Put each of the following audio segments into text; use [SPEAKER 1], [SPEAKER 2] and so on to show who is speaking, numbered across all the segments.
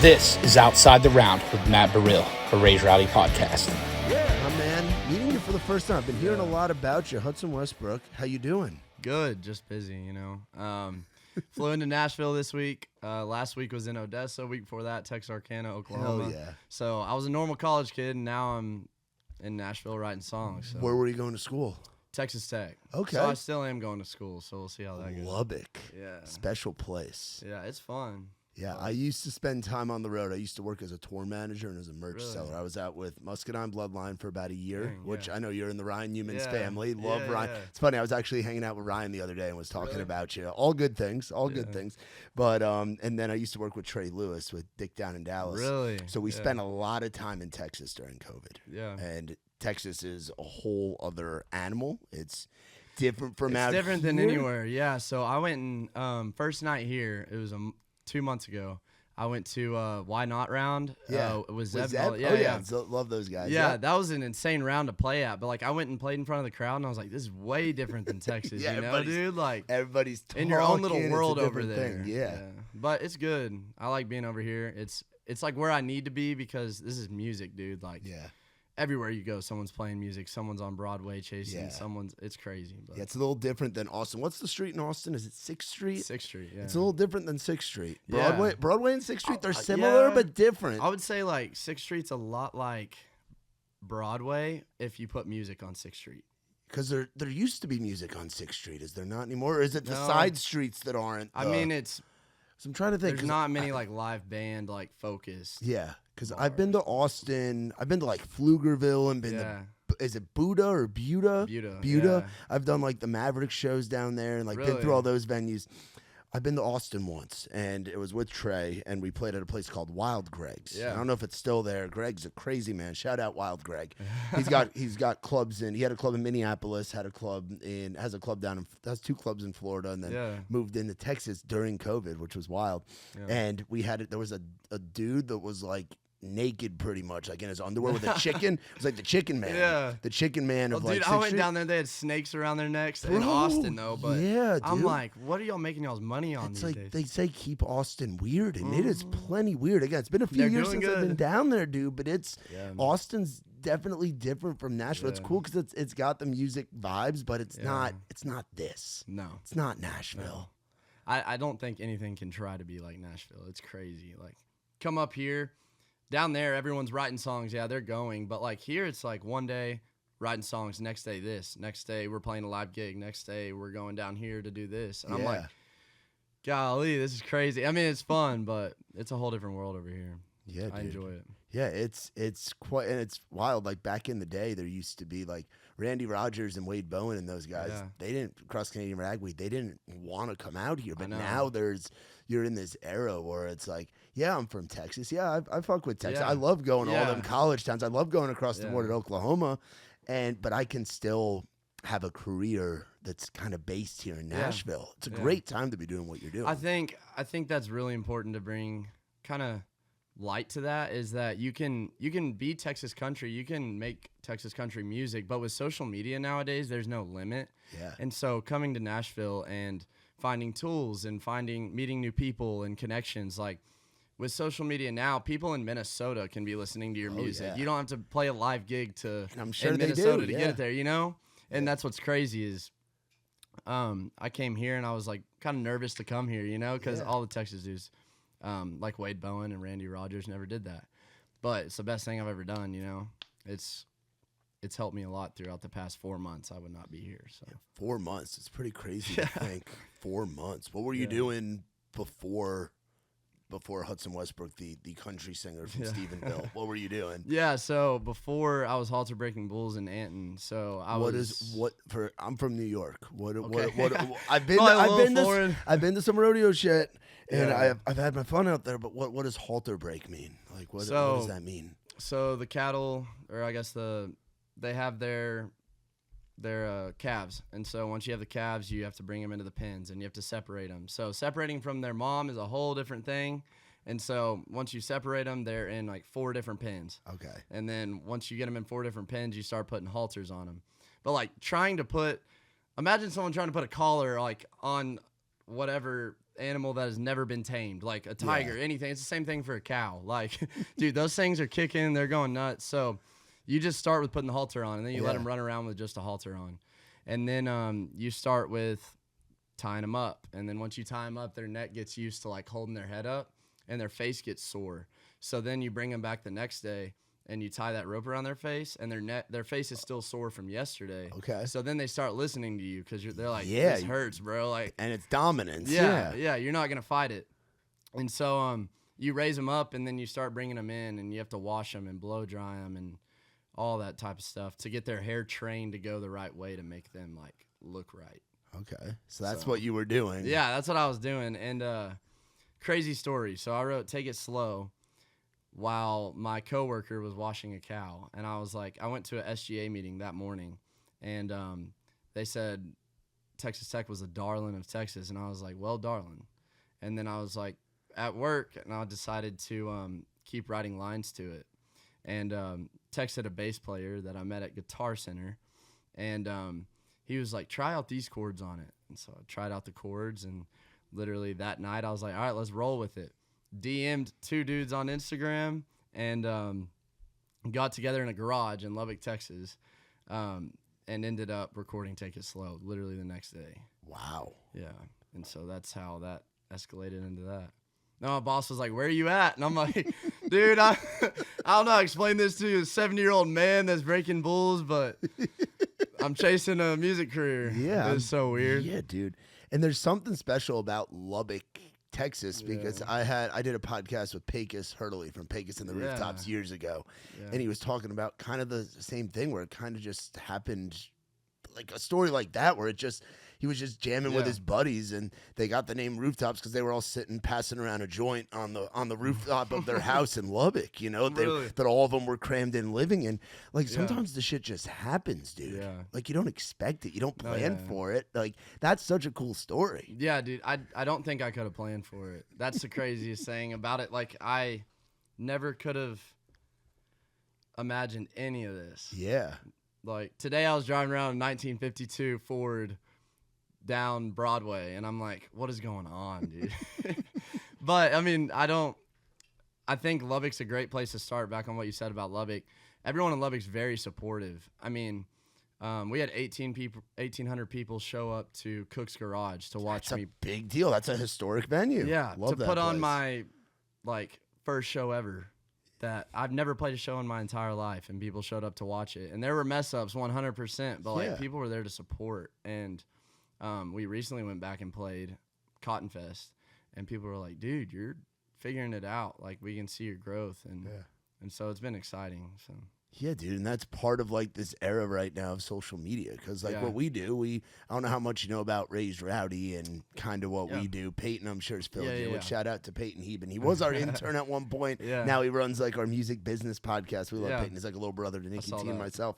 [SPEAKER 1] This is Outside the Round with Matt Burrill, a Raise Rowdy podcast.
[SPEAKER 2] Yeah, my man. Meeting you for the first time. I've been hearing a lot about you. Hudson Westbrook, how you doing?
[SPEAKER 3] Good, just busy, you know. Flew into Nashville this week. Last week was in Odessa. Week before that, Texarkana, Oklahoma.
[SPEAKER 2] Hell yeah.
[SPEAKER 3] So I was a normal college kid, and now I'm in Nashville writing songs. So.
[SPEAKER 2] Where were you going to school?
[SPEAKER 3] Texas Tech.
[SPEAKER 2] Okay.
[SPEAKER 3] So I still am going to school, so we'll see how that goes.
[SPEAKER 2] Lubbock.
[SPEAKER 3] Yeah.
[SPEAKER 2] Special place.
[SPEAKER 3] Yeah, it's fun.
[SPEAKER 2] Yeah, I used to spend time on the road. I used to work as a tour manager and as a merch seller. I was out with Muscadine Bloodline for about a year, which I know you're in the Ryan Humans family. Love Ryan. Yeah. It's funny. I was actually hanging out with Ryan the other day and was talking about you. All good things. All good things. But and then I used to work with Trey Lewis with Dick down in Dallas.
[SPEAKER 3] Really?
[SPEAKER 2] So we spent a lot of time in Texas during COVID.
[SPEAKER 3] Yeah.
[SPEAKER 2] And Texas is a whole other animal. It's different from out
[SPEAKER 3] here. It's different than
[SPEAKER 2] here.
[SPEAKER 3] Anywhere. Yeah. So I went and first night here. It was 2 months ago. I went to Why Not round.
[SPEAKER 2] Yeah.
[SPEAKER 3] It was
[SPEAKER 2] Zeb?
[SPEAKER 3] Yeah.
[SPEAKER 2] So, love those guys.
[SPEAKER 3] Yeah, that was an insane round to play at. But, like, I went and played in front of the crowd, and I was like, this is way different than Texas, you know, dude? Like,
[SPEAKER 2] everybody's talking,
[SPEAKER 3] in your own little world over there.
[SPEAKER 2] Thing. Yeah.
[SPEAKER 3] But it's good. I like being over here. It's like where I need to be because this is music, dude. Like, everywhere you go, someone's playing music. Someone's on Broadway chasing. It's crazy. But.
[SPEAKER 2] Yeah, it's a little different than Austin. What's the street in Austin? Is it 6th Street?
[SPEAKER 3] 6th Street, yeah.
[SPEAKER 2] It's a little different than 6th Street.
[SPEAKER 3] Yeah.
[SPEAKER 2] Broadway and 6th Street, they're similar but different.
[SPEAKER 3] I would say, like, 6th Street's a lot like Broadway if you put music on 6th Street.
[SPEAKER 2] Because there used to be music on 6th Street. Is there not anymore? Or is it the side streets that aren't?
[SPEAKER 3] I mean, it's...
[SPEAKER 2] So I'm trying to think.
[SPEAKER 3] There's not many, like, live band, like, focused.
[SPEAKER 2] Yeah, because I've been to Austin. I've been to, like, Pflugerville and been to... Is it Buda or Buda?
[SPEAKER 3] Yeah.
[SPEAKER 2] I've done, like, the Maverick shows down there and, like, been through all those venues. I've been to Austin once, and it was with Trey, and we played at a place called Wild Greg's.
[SPEAKER 3] Yeah.
[SPEAKER 2] I don't know if it's still there. Greg's a crazy man. Shout out Wild Greg. He's got clubs in. He had a club in Minneapolis. Has two clubs in Florida, and then moved into Texas during COVID, which was wild. Yeah. And there was a dude that was like naked pretty much, like in his underwear with a chicken. It was like the chicken man. Yeah. The chicken man of like
[SPEAKER 3] dude, I went down there, they had snakes around their necks in Austin though, but I'm like, what are y'all making y'all's money on these days?
[SPEAKER 2] They say keep Austin weird, and it is plenty weird. Again, it's been a few years since I've been down there, dude, but Austin's definitely different from Nashville. It's cool because it's got the music vibes, but it's not this.
[SPEAKER 3] No.
[SPEAKER 2] It's not Nashville.
[SPEAKER 3] No. I don't think anything can try to be like Nashville. It's crazy. Like, come up here. Down there, everyone's writing songs. Yeah, they're going. But, like, here, it's like one day writing songs, next day this. Next day, we're playing a live gig. Next day, we're going down here to do this. And I'm like, golly, this is crazy. I mean, it's fun, but it's a whole different world over here.
[SPEAKER 2] Yeah,
[SPEAKER 3] I enjoy it.
[SPEAKER 2] Yeah, it's quite, and it's wild. Like, back in the day, there used to be, like, Randy Rogers and Wade Bowen and those guys. Yeah. They didn't, Cross Canadian Ragweed, they didn't want to come out here. But now you're in this era where it's like, yeah, I'm from Texas. Yeah, I fuck with Texas. I love going to all them college towns. I love going across the border to Oklahoma. But I can still have a career that's kind of based here in Nashville. It's a great time to be doing what you're doing.
[SPEAKER 3] I think that's really important to bring kind of light to that, is that you can be Texas country, you can make Texas country music, but with social media nowadays, there's no limit.
[SPEAKER 2] Yeah.
[SPEAKER 3] And so coming to Nashville and finding tools and meeting new people and connections, like with social media now, people in Minnesota can be listening to your music. Yeah. You don't have to play a live gig in Minnesota to get it there, you know? And that's what's crazy is I came here and I was like kind of nervous to come here, you know, because all the Texas dudes, like Wade Bowen and Randy Rogers, never did that. But it's the best thing I've ever done, you know? It's helped me a lot throughout the past 4 months. I would not be here. So
[SPEAKER 2] 4 months. It's pretty crazy to think. 4 months. What were you doing before Hudson Westbrook, the country singer from Stephenville? What were you doing?
[SPEAKER 3] Yeah, so before I was Halter breaking bulls in Anton. So
[SPEAKER 2] I'm from New York.
[SPEAKER 3] Okay.
[SPEAKER 2] I've been to some rodeo shit, and I've had my fun out there. But what does Halter break mean? Like what does that mean?
[SPEAKER 3] So the cattle, or I guess they have their calves, and so once you have the calves, you have to bring them into the pens, and you have to separate them. So separating from their mom is a whole different thing, and so once you separate them, they're in like 4 different pens.
[SPEAKER 2] Okay.
[SPEAKER 3] And then once you get them in 4 different pens, you start putting halters on them. But like imagine someone trying to put a collar like on whatever animal that has never been tamed, like a tiger, anything. It's the same thing for a cow. Like, dude, those things are kicking, they're going nuts. So you just start with putting the halter on, and then you let them run around with just a halter on. And then you start with tying them up. And then once you tie them up, their neck gets used to like holding their head up, and their face gets sore. So then you bring them back the next day, and you tie that rope around their face, and their face is still sore from yesterday.
[SPEAKER 2] Okay.
[SPEAKER 3] So then they start listening to you because they're like, this hurts, bro. Like,
[SPEAKER 2] and it's dominance.
[SPEAKER 3] Yeah. You're not gonna fight it. And so you raise them up, and then you start bringing them in, and you have to wash them and blow dry them and all that type of stuff to get their hair trained to go the right way to make them like look right.
[SPEAKER 2] Okay. So that's what you were doing.
[SPEAKER 3] Yeah, that's what I was doing. And crazy story. So I wrote Take It Slow while my coworker was washing a cow. And I was like, I went to a SGA meeting that morning, and they said Texas Tech was a darling of Texas. And I was like, well, darling. And then I was like at work, and I decided to keep writing lines to it. And texted a bass player that I met at Guitar Center, and he was like, try out these chords on it. And so I tried out the chords, and literally that night I was like, all right, let's roll with it. DM'd 2 dudes on Instagram, and got together in a garage in Lubbock, Texas, and ended up recording Take It Slow literally the next day.
[SPEAKER 2] Wow.
[SPEAKER 3] Yeah. And so that's how that escalated into that. No, my boss was like, where are you at? And I'm like, dude, I don't know how to explain this to you, a 70-year-old man that's breaking bulls, but I'm chasing a music career.
[SPEAKER 2] Yeah.
[SPEAKER 3] It's so weird.
[SPEAKER 2] Yeah, dude. And there's something special about Lubbock, Texas, because I did a podcast with Pecos Hurley from Pecos and the Rooftops years ago. Yeah. And he was talking about kind of the same thing where it kind of just happened, like a story like that, where he was just jamming with his buddies, and they got the name Rooftops because they were all sitting passing around a joint on the rooftop of their house in Lubbock, that all of them were crammed in living in. Like sometimes the shit just happens, dude. Yeah. Like you don't expect it, you don't plan for it. Like that's such a cool story.
[SPEAKER 3] Yeah, dude. I don't think I could have planned for it. That's the craziest thing about it. Like I never could have imagined any of this.
[SPEAKER 2] Yeah.
[SPEAKER 3] Like today I was driving around a 1952 Ford down Broadway, and I'm like, what is going on, dude? But I mean, I think Lubbock's a great place to start. Back on what you said about Lubbock, everyone in Lubbock's very supportive. I mean, we had 1,800 people show up to Cook's Garage to watch me.
[SPEAKER 2] That's a big deal. That's a historic venue.
[SPEAKER 3] Yeah,
[SPEAKER 2] Love
[SPEAKER 3] to put on my first show ever. That I've never played a show in my entire life, and people showed up to watch it. And there were mess ups 100%, but people were there to support. And we recently went back and played Cotton Fest, and people were like, dude, you're figuring it out. Like, we can see your growth. And so it's been exciting. So
[SPEAKER 2] yeah, dude. And that's part of like this era right now of social media. Cause like what we do, I don't know how much you know about Raised Rowdy and kind of what we do. Peyton, I'm sure, is filled in with. Shout out to Peyton Heben. He was our intern at one point. Yeah. Now he runs like our music business podcast. We love Peyton. He's like a little brother to Nikki T and myself.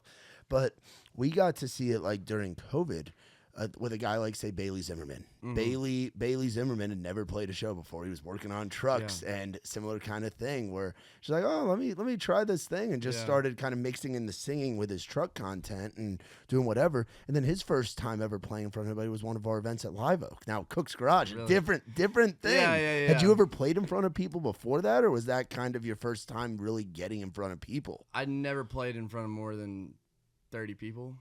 [SPEAKER 2] But we got to see it like during COVID. With a guy like, say, Bailey Zimmerman. Mm-hmm. Bailey Zimmerman had never played a show before. He was working on trucks and similar kind of thing where she's like, oh, let me try this thing, and just started kind of mixing in the singing with his truck content and doing whatever. And then his first time ever playing in front of anybody was one of our events at Live Oak. Now, Cook's Garage, different thing. Yeah. Had you ever played in front of people before that, or was that kind of your first time really getting in front of people?
[SPEAKER 3] I never played in front of more than 30 people.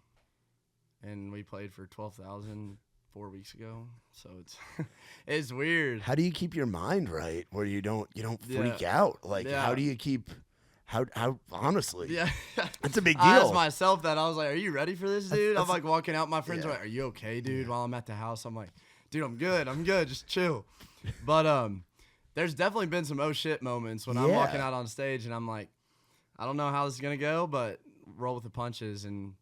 [SPEAKER 3] And we played for 12,000 4 weeks ago, so it's weird.
[SPEAKER 2] How do you keep your mind right where you don't freak out? Like how do you keep how honestly? Yeah, it's a big deal.
[SPEAKER 3] I asked myself that. I was like, "Are you ready for this, dude?" I'm like walking out. My friends are like, "Are you okay, dude?" While I'm at the house, I'm like, "Dude, I'm good. Just chill." But there's definitely been some oh shit moments when I'm walking out on stage and I'm like, I don't know how this is gonna go, but roll with the punches and.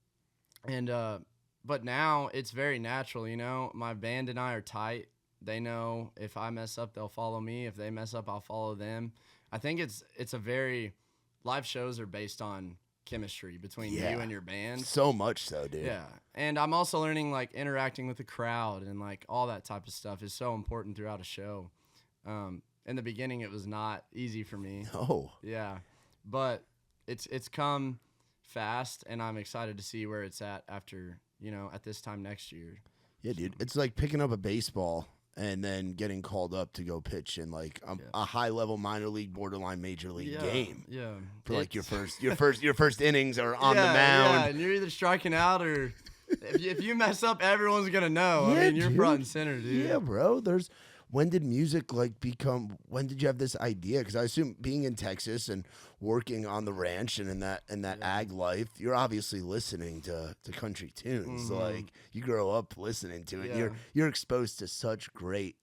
[SPEAKER 3] But now it's very natural, you know. My band and I are tight. They know if I mess up, they'll follow me. If they mess up, I'll follow them. I think it's a very live shows are based on chemistry between you and your band.
[SPEAKER 2] So much so, dude.
[SPEAKER 3] Yeah. And I'm also learning like interacting with the crowd and like all that type of stuff is so important throughout a show. In the beginning it was not easy for me.
[SPEAKER 2] No.
[SPEAKER 3] Yeah. But it's come fast, and I'm excited to see where it's at after, you know, at this time next year.
[SPEAKER 2] Yeah, dude. It's like picking up a baseball and then getting called up to go pitch in like a high level minor league, borderline major league game.
[SPEAKER 3] Yeah.
[SPEAKER 2] For like your first innings are on the mound.
[SPEAKER 3] Yeah, and you're either striking out or if you mess up, everyone's gonna know.
[SPEAKER 2] Yeah,
[SPEAKER 3] I mean, you're
[SPEAKER 2] dude.
[SPEAKER 3] front and center, dude.
[SPEAKER 2] Yeah, bro. When did music when did you have this idea? Because I assume being in Texas and working on the ranch and in that ag life, you're obviously listening to country tunes.
[SPEAKER 3] Mm-hmm.
[SPEAKER 2] Like you grow up listening to it.
[SPEAKER 3] Yeah.
[SPEAKER 2] You're exposed to such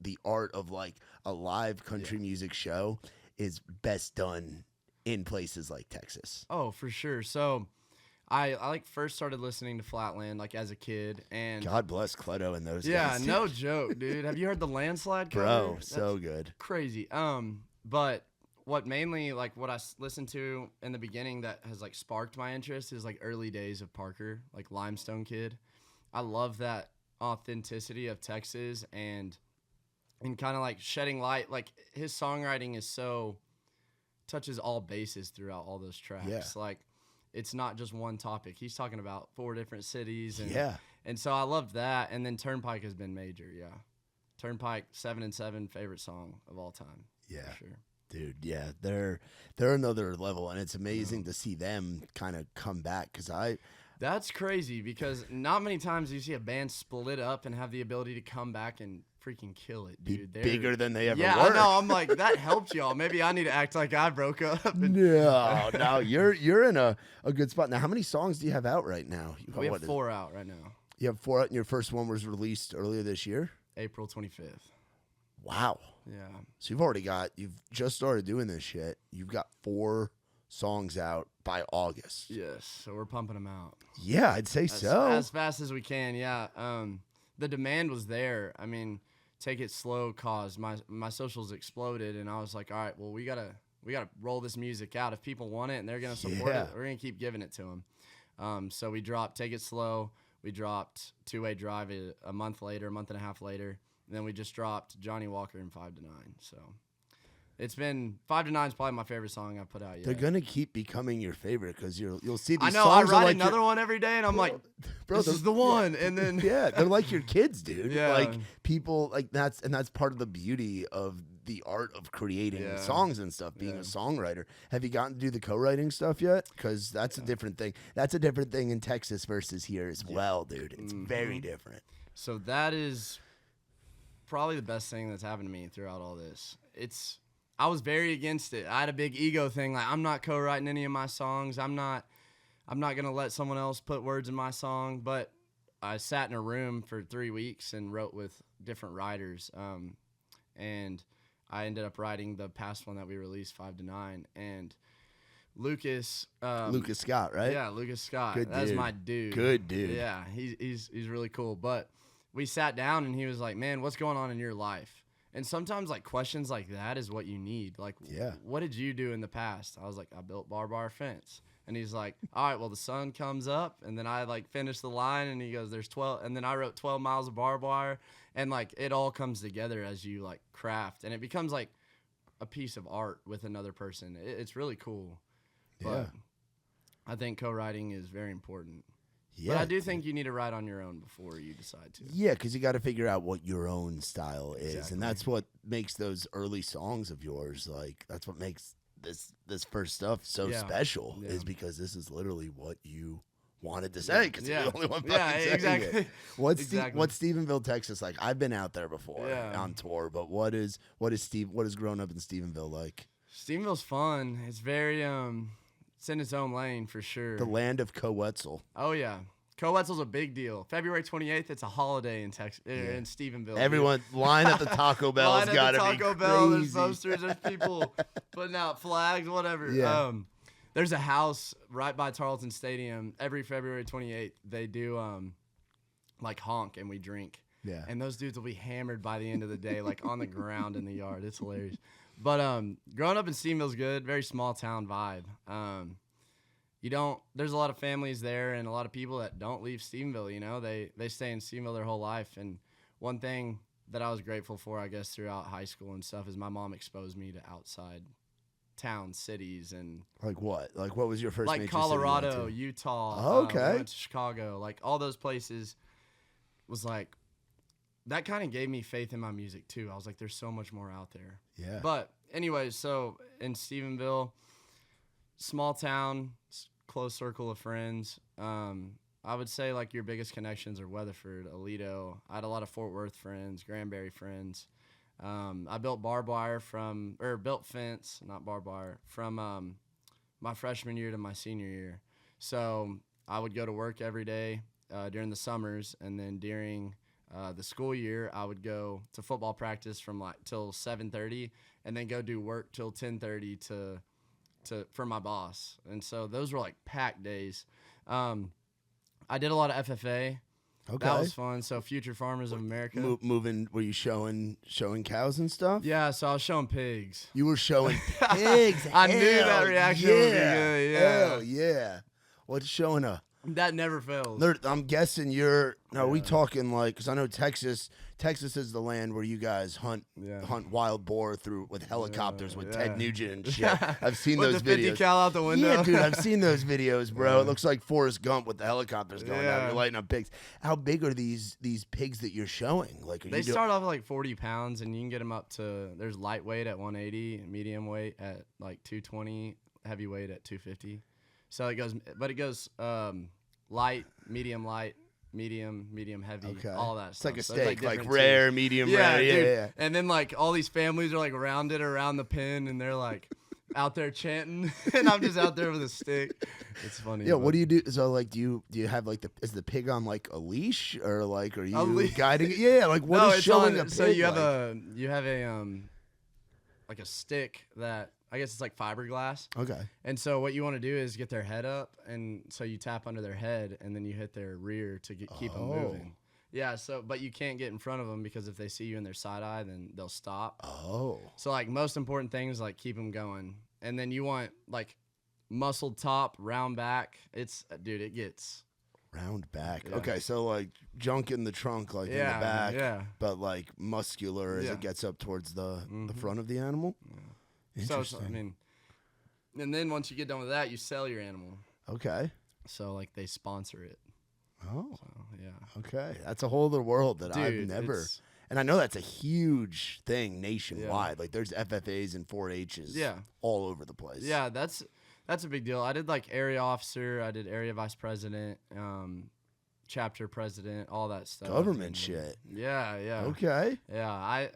[SPEAKER 2] the art of like a live country music show is best done in places like Texas.
[SPEAKER 3] Oh, for sure. So I like first started listening to Flatland like as a kid, and
[SPEAKER 2] God bless Cleto and those guys.
[SPEAKER 3] yeah, no joke, dude. Have you heard the Landslide cover?
[SPEAKER 2] Bro,
[SPEAKER 3] That's
[SPEAKER 2] so good.
[SPEAKER 3] crazy. But what mainly like what I listened to in the beginning that has like sparked my interest is like early days of Parker, like Limestone Kid. I love that authenticity of Texas and kind of like shedding light. Like his songwriting is so touches all bases throughout all those tracks.
[SPEAKER 2] Yeah.
[SPEAKER 3] Like it's not just one topic. He's talking about 4 different cities. And so I loved that. And then Turnpike has been major. Yeah. Turnpike 7 and 7 favorite song of all time.
[SPEAKER 2] Yeah.
[SPEAKER 3] For sure.
[SPEAKER 2] Dude, yeah, they're another level, and it's amazing to see them kind of come back.
[SPEAKER 3] That's crazy because not many times do you see a band split up and have the ability to come back and freaking kill it, dude.
[SPEAKER 2] They're bigger than they ever
[SPEAKER 3] yeah,
[SPEAKER 2] were.
[SPEAKER 3] I know. I'm like, that helped y'all. Maybe I need to act like I broke up.
[SPEAKER 2] No, you're in a good spot. Now, how many songs do you have out right now?
[SPEAKER 3] We have 4 out right now.
[SPEAKER 2] You have 4 out, and your first one was released earlier this year?
[SPEAKER 3] April 25th.
[SPEAKER 2] Wow.
[SPEAKER 3] Yeah.
[SPEAKER 2] So you've just started doing this shit. You've got 4 songs out by August.
[SPEAKER 3] Yes. So we're pumping them out.
[SPEAKER 2] Yeah, I'd say so.
[SPEAKER 3] As fast as we can. Yeah. The demand was there. I mean, Take It Slow caused my socials exploded, and I was like, all right, well, we gotta roll this music out. If people want it and they're gonna support it, we're gonna keep giving it to them. So we dropped Take It Slow. We dropped Two-Way Drive a month and a half later. And then we just dropped Johnny Walker and 5 to 9. So it's been 5 to 9 is probably my favorite song I've put out yet.
[SPEAKER 2] They're gonna keep becoming your favorite because you'll see these
[SPEAKER 3] I know.
[SPEAKER 2] songs.
[SPEAKER 3] I write
[SPEAKER 2] like
[SPEAKER 3] another one every day, and I'm like,
[SPEAKER 2] bro,
[SPEAKER 3] this is the one. And then
[SPEAKER 2] yeah, they're like your kids, dude.
[SPEAKER 3] Yeah.
[SPEAKER 2] Like people like that's part of the beauty of the art of creating songs and stuff. Being a songwriter. Have you gotten to do the co-writing stuff yet? Because that's a different thing. That's a different thing in Texas versus here as well, dude. It's very different.
[SPEAKER 3] So that is probably the best thing that's happened to me throughout all this. I was very against it. I had a big ego thing. Like, I'm not co-writing any of my songs. I'm not gonna let someone else put words in my song. But I sat in a room for 3 weeks and wrote with different writers. And I ended up writing the past one that we released, 5 to 9. And Lucas
[SPEAKER 2] Scott, right?
[SPEAKER 3] Yeah, Lucas Scott.
[SPEAKER 2] Good
[SPEAKER 3] That's
[SPEAKER 2] dude.
[SPEAKER 3] my dude.
[SPEAKER 2] Good dude.
[SPEAKER 3] Yeah, he's really cool. But we sat down and he was like, man, what's going on in your life? And sometimes like questions like that is what you need. Like, what did you do in the past? I was like, I built barbed wire fence. And he's like, all right, well, the sun comes up. And then I like finished the line and he goes, there's 12. And then I wrote 12 miles of barbed wire. And like, it all comes together as you like craft. And it becomes like a piece of art with another person. It's really cool.
[SPEAKER 2] Yeah.
[SPEAKER 3] But I think co-writing is very important.
[SPEAKER 2] Yeah,
[SPEAKER 3] but I do think you need to write on your own before you decide to.
[SPEAKER 2] Yeah, because you got to figure out what your own style is,
[SPEAKER 3] Exactly.
[SPEAKER 2] and that's what makes those early songs of yours like. That's what makes this first stuff so special. Is because this is literally what you wanted to say. Because you're the only one fucking saying
[SPEAKER 3] exactly.
[SPEAKER 2] it. What's Stephenville, Texas like? I've been out there before on tour, but what is growing up in Stephenville like?
[SPEAKER 3] Stephenville's fun. It's very it's in its own lane for sure.
[SPEAKER 2] The land of Coetzel.
[SPEAKER 3] Oh yeah, Coetzel's a big deal. February 28th, it's a holiday in Texas, in Stephenville.
[SPEAKER 2] Everyone line at the Taco Bell's got to be
[SPEAKER 3] Taco Bell. There's
[SPEAKER 2] crazy.
[SPEAKER 3] posters. There's people putting out flags, whatever.
[SPEAKER 2] Yeah.
[SPEAKER 3] There's a house right by Tarleton Stadium. Every February 28th, they do like honk and we drink.
[SPEAKER 2] Yeah.
[SPEAKER 3] And those dudes will be hammered by the end of the day, like on the ground in the yard. It's hilarious. But growing up in Stephenville's good. Very small town vibe. There's a lot of families there and a lot of people that don't leave Stephenville, you know. They stay in Stephenville their whole life. And one thing that I was grateful for, I guess, throughout high school and stuff is my mom exposed me to outside towns, cities, and
[SPEAKER 2] like what? Like what was your first
[SPEAKER 3] like
[SPEAKER 2] major city you went
[SPEAKER 3] Colorado,
[SPEAKER 2] to?
[SPEAKER 3] Utah.
[SPEAKER 2] Oh, okay.
[SPEAKER 3] We went to Chicago. Like all those places was like that kind of gave me faith in my music too. I was like, there's so much more out there.
[SPEAKER 2] Yeah.
[SPEAKER 3] But anyways, so in Stephenville, small town, close circle of friends. I would say like your biggest connections are Weatherford, Aledo. I had a lot of Fort Worth friends, Granbury friends. I built built fence, not barbed wire, from my freshman year to my senior year. So I would go to work every day during the summers, and then during the school year, I would go to football practice from like till 7:30, and then go do work till 10:30 for my boss. And so those were like packed days. I did a lot of FFA.
[SPEAKER 2] Okay.
[SPEAKER 3] That was fun. So Future Farmers of America.
[SPEAKER 2] Moving, were you showing cows and stuff?
[SPEAKER 3] Yeah, so I was showing pigs.
[SPEAKER 2] You were showing pigs.
[SPEAKER 3] I knew that reaction would be good. Yeah.
[SPEAKER 2] Hell yeah. What's showing a?
[SPEAKER 3] That never fails.
[SPEAKER 2] I'm guessing are we talking like, because I know Texas is the land where you guys hunt wild boar with helicopters with Ted Nugent and shit. I've seen those
[SPEAKER 3] with the 50
[SPEAKER 2] videos.
[SPEAKER 3] cal out the window.
[SPEAKER 2] Yeah, dude, I've seen those videos, bro. It looks like Forrest Gump with the helicopters going down. You're lighting up pigs. How big are these pigs that you're showing? Like,
[SPEAKER 3] they start off at like 40 pounds, and you can get them up to, there's lightweight at 180, medium weight at like 220, heavyweight at 250. So it goes light, medium, heavy, all that
[SPEAKER 2] it's
[SPEAKER 3] stuff.
[SPEAKER 2] like a
[SPEAKER 3] So
[SPEAKER 2] steak, like rare, medium rare.
[SPEAKER 3] Dude.
[SPEAKER 2] Yeah.
[SPEAKER 3] And then like all these families are like rounded around the pen, and they're like out there chanting, and I'm just out there with a stick. It's funny.
[SPEAKER 2] Yeah, what do you do? So like, do you have like is the pig on like a leash, or like are you guiding it? Yeah, like what is showing a pig?
[SPEAKER 3] So you have a like a stick that, I guess it's like fiberglass.
[SPEAKER 2] Okay.
[SPEAKER 3] And so what you want to do is get their head up, and so you tap under their head, and then you hit their rear to keep them moving. Yeah, so but you can't get in front of them, because if they see you in their side eye, then they'll stop.
[SPEAKER 2] Oh.
[SPEAKER 3] So like most important thing is like keep them going. And then you want like muscled top, round back. It gets
[SPEAKER 2] round back. Yeah. Okay, so like junk in the trunk, like in the back, but like muscular as it gets up towards the front of the animal. Yeah. Interesting.
[SPEAKER 3] So, I mean, and then once you get done with that, you sell your animal.
[SPEAKER 2] Okay.
[SPEAKER 3] So like they sponsor it.
[SPEAKER 2] Oh.
[SPEAKER 3] So, yeah.
[SPEAKER 2] Okay, that's a whole other world that I've never. And I know that's a huge thing nationwide. Yeah. Like there's FFAs and 4-H's all over the place.
[SPEAKER 3] Yeah, that's a big deal. I did like area officer, I did area vice president, chapter president, all that stuff.
[SPEAKER 2] Government shit.
[SPEAKER 3] Yeah.
[SPEAKER 2] Okay.
[SPEAKER 3] Yeah, I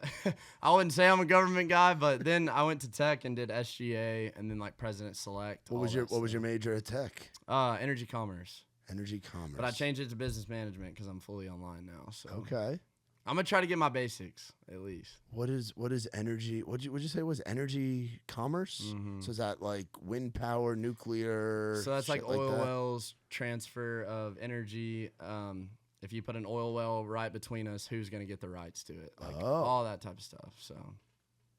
[SPEAKER 3] wouldn't say I'm a government guy, but then I went to tech and did SGA, and then like president select.
[SPEAKER 2] What was your major at tech?
[SPEAKER 3] Energy commerce.
[SPEAKER 2] Energy commerce.
[SPEAKER 3] But I changed it to business management because I'm fully online now. So
[SPEAKER 2] okay.
[SPEAKER 3] I'm gonna try to get my basics at least.
[SPEAKER 2] What is energy? Would you say was energy commerce? Mm-hmm. So is that like wind power, nuclear?
[SPEAKER 3] So that's like oil wells, transfer of energy. If you put an oil well right between us, who's gonna get the rights to it? Like all that type of stuff. So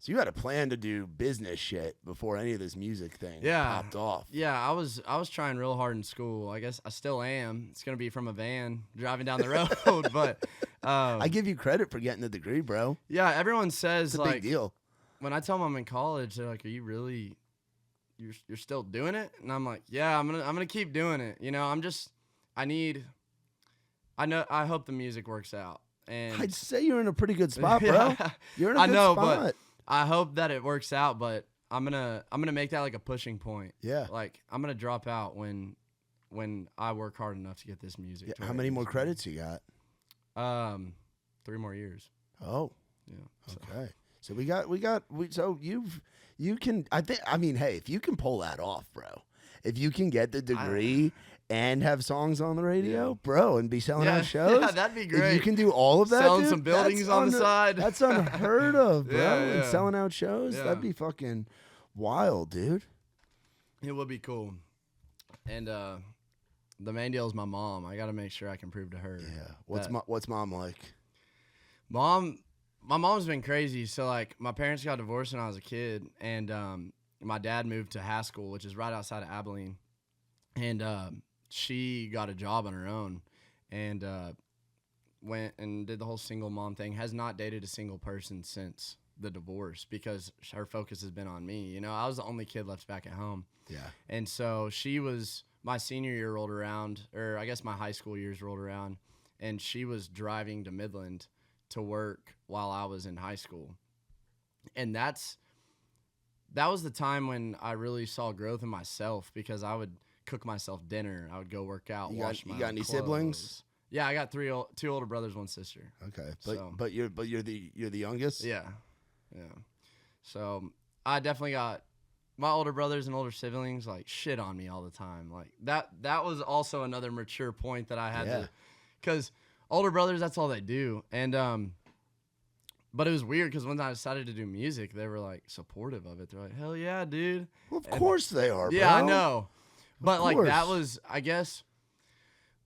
[SPEAKER 2] you had a plan to do business shit before any of this music thing popped off.
[SPEAKER 3] Yeah, I was trying real hard in school. I guess I still am. It's gonna be from a van driving down the road, but.
[SPEAKER 2] I give you credit for getting the degree, bro.
[SPEAKER 3] Yeah, everyone says
[SPEAKER 2] it's a big deal. When
[SPEAKER 3] I tell them I'm in college, they're like, "Are you really? You're still doing it?" And I'm like, "Yeah, I'm gonna keep doing it." You know, I hope the music works out. And
[SPEAKER 2] I'd say you're in a pretty good spot, bro. You're in a good spot.
[SPEAKER 3] But I hope that it works out. But I'm gonna make that like a pushing point.
[SPEAKER 2] Yeah.
[SPEAKER 3] Like I'm gonna drop out when I work hard enough to get this music.
[SPEAKER 2] Yeah, how many more credits you got?
[SPEAKER 3] 3 more years.
[SPEAKER 2] Oh,
[SPEAKER 3] yeah.
[SPEAKER 2] Okay. So you can. I mean, hey, if you can pull that off, bro. If you can get the degree and have songs on the radio, bro, and be selling out shows,
[SPEAKER 3] that'd be great.
[SPEAKER 2] If you can do all of that,
[SPEAKER 3] selling some buildings on the side,
[SPEAKER 2] that's unheard of, bro. And selling out shows,
[SPEAKER 3] yeah.
[SPEAKER 2] That'd be fucking wild, dude.
[SPEAKER 3] It would be cool. And the main deal is my mom. I got to make sure I can prove to her.
[SPEAKER 2] Yeah. What's mom like?
[SPEAKER 3] My mom's been crazy. So like my parents got divorced when I was a kid, and my dad moved to Haskell, which is right outside of Abilene, and she got a job on her own, and went and did the whole single mom thing. Has not dated a single person since the divorce because her focus has been on me. You know, I was the only kid left back at home.
[SPEAKER 2] Yeah. And
[SPEAKER 3] so my senior year rolled around, or I guess my high school years rolled around, and she was driving to Midland to work while I was in high school. And that was the time when I really saw growth in myself, because I would cook myself dinner. I would go work out, wash my
[SPEAKER 2] You got any
[SPEAKER 3] clothes.
[SPEAKER 2] siblings?
[SPEAKER 3] Yeah, I got two older brothers, one sister.
[SPEAKER 2] Okay,
[SPEAKER 3] So,
[SPEAKER 2] but you're the youngest.
[SPEAKER 3] Yeah. So I definitely got my older brothers and older siblings like shit on me all the time. Like that was also another mature point that I had to, because older brothers, that's all they do. And but it was weird because when I decided to do music, they were like supportive of it. They're like, hell yeah, dude.
[SPEAKER 2] Well, of course they are, bro.
[SPEAKER 3] Yeah, I know. But
[SPEAKER 2] Of
[SPEAKER 3] like
[SPEAKER 2] course.
[SPEAKER 3] that was, I guess,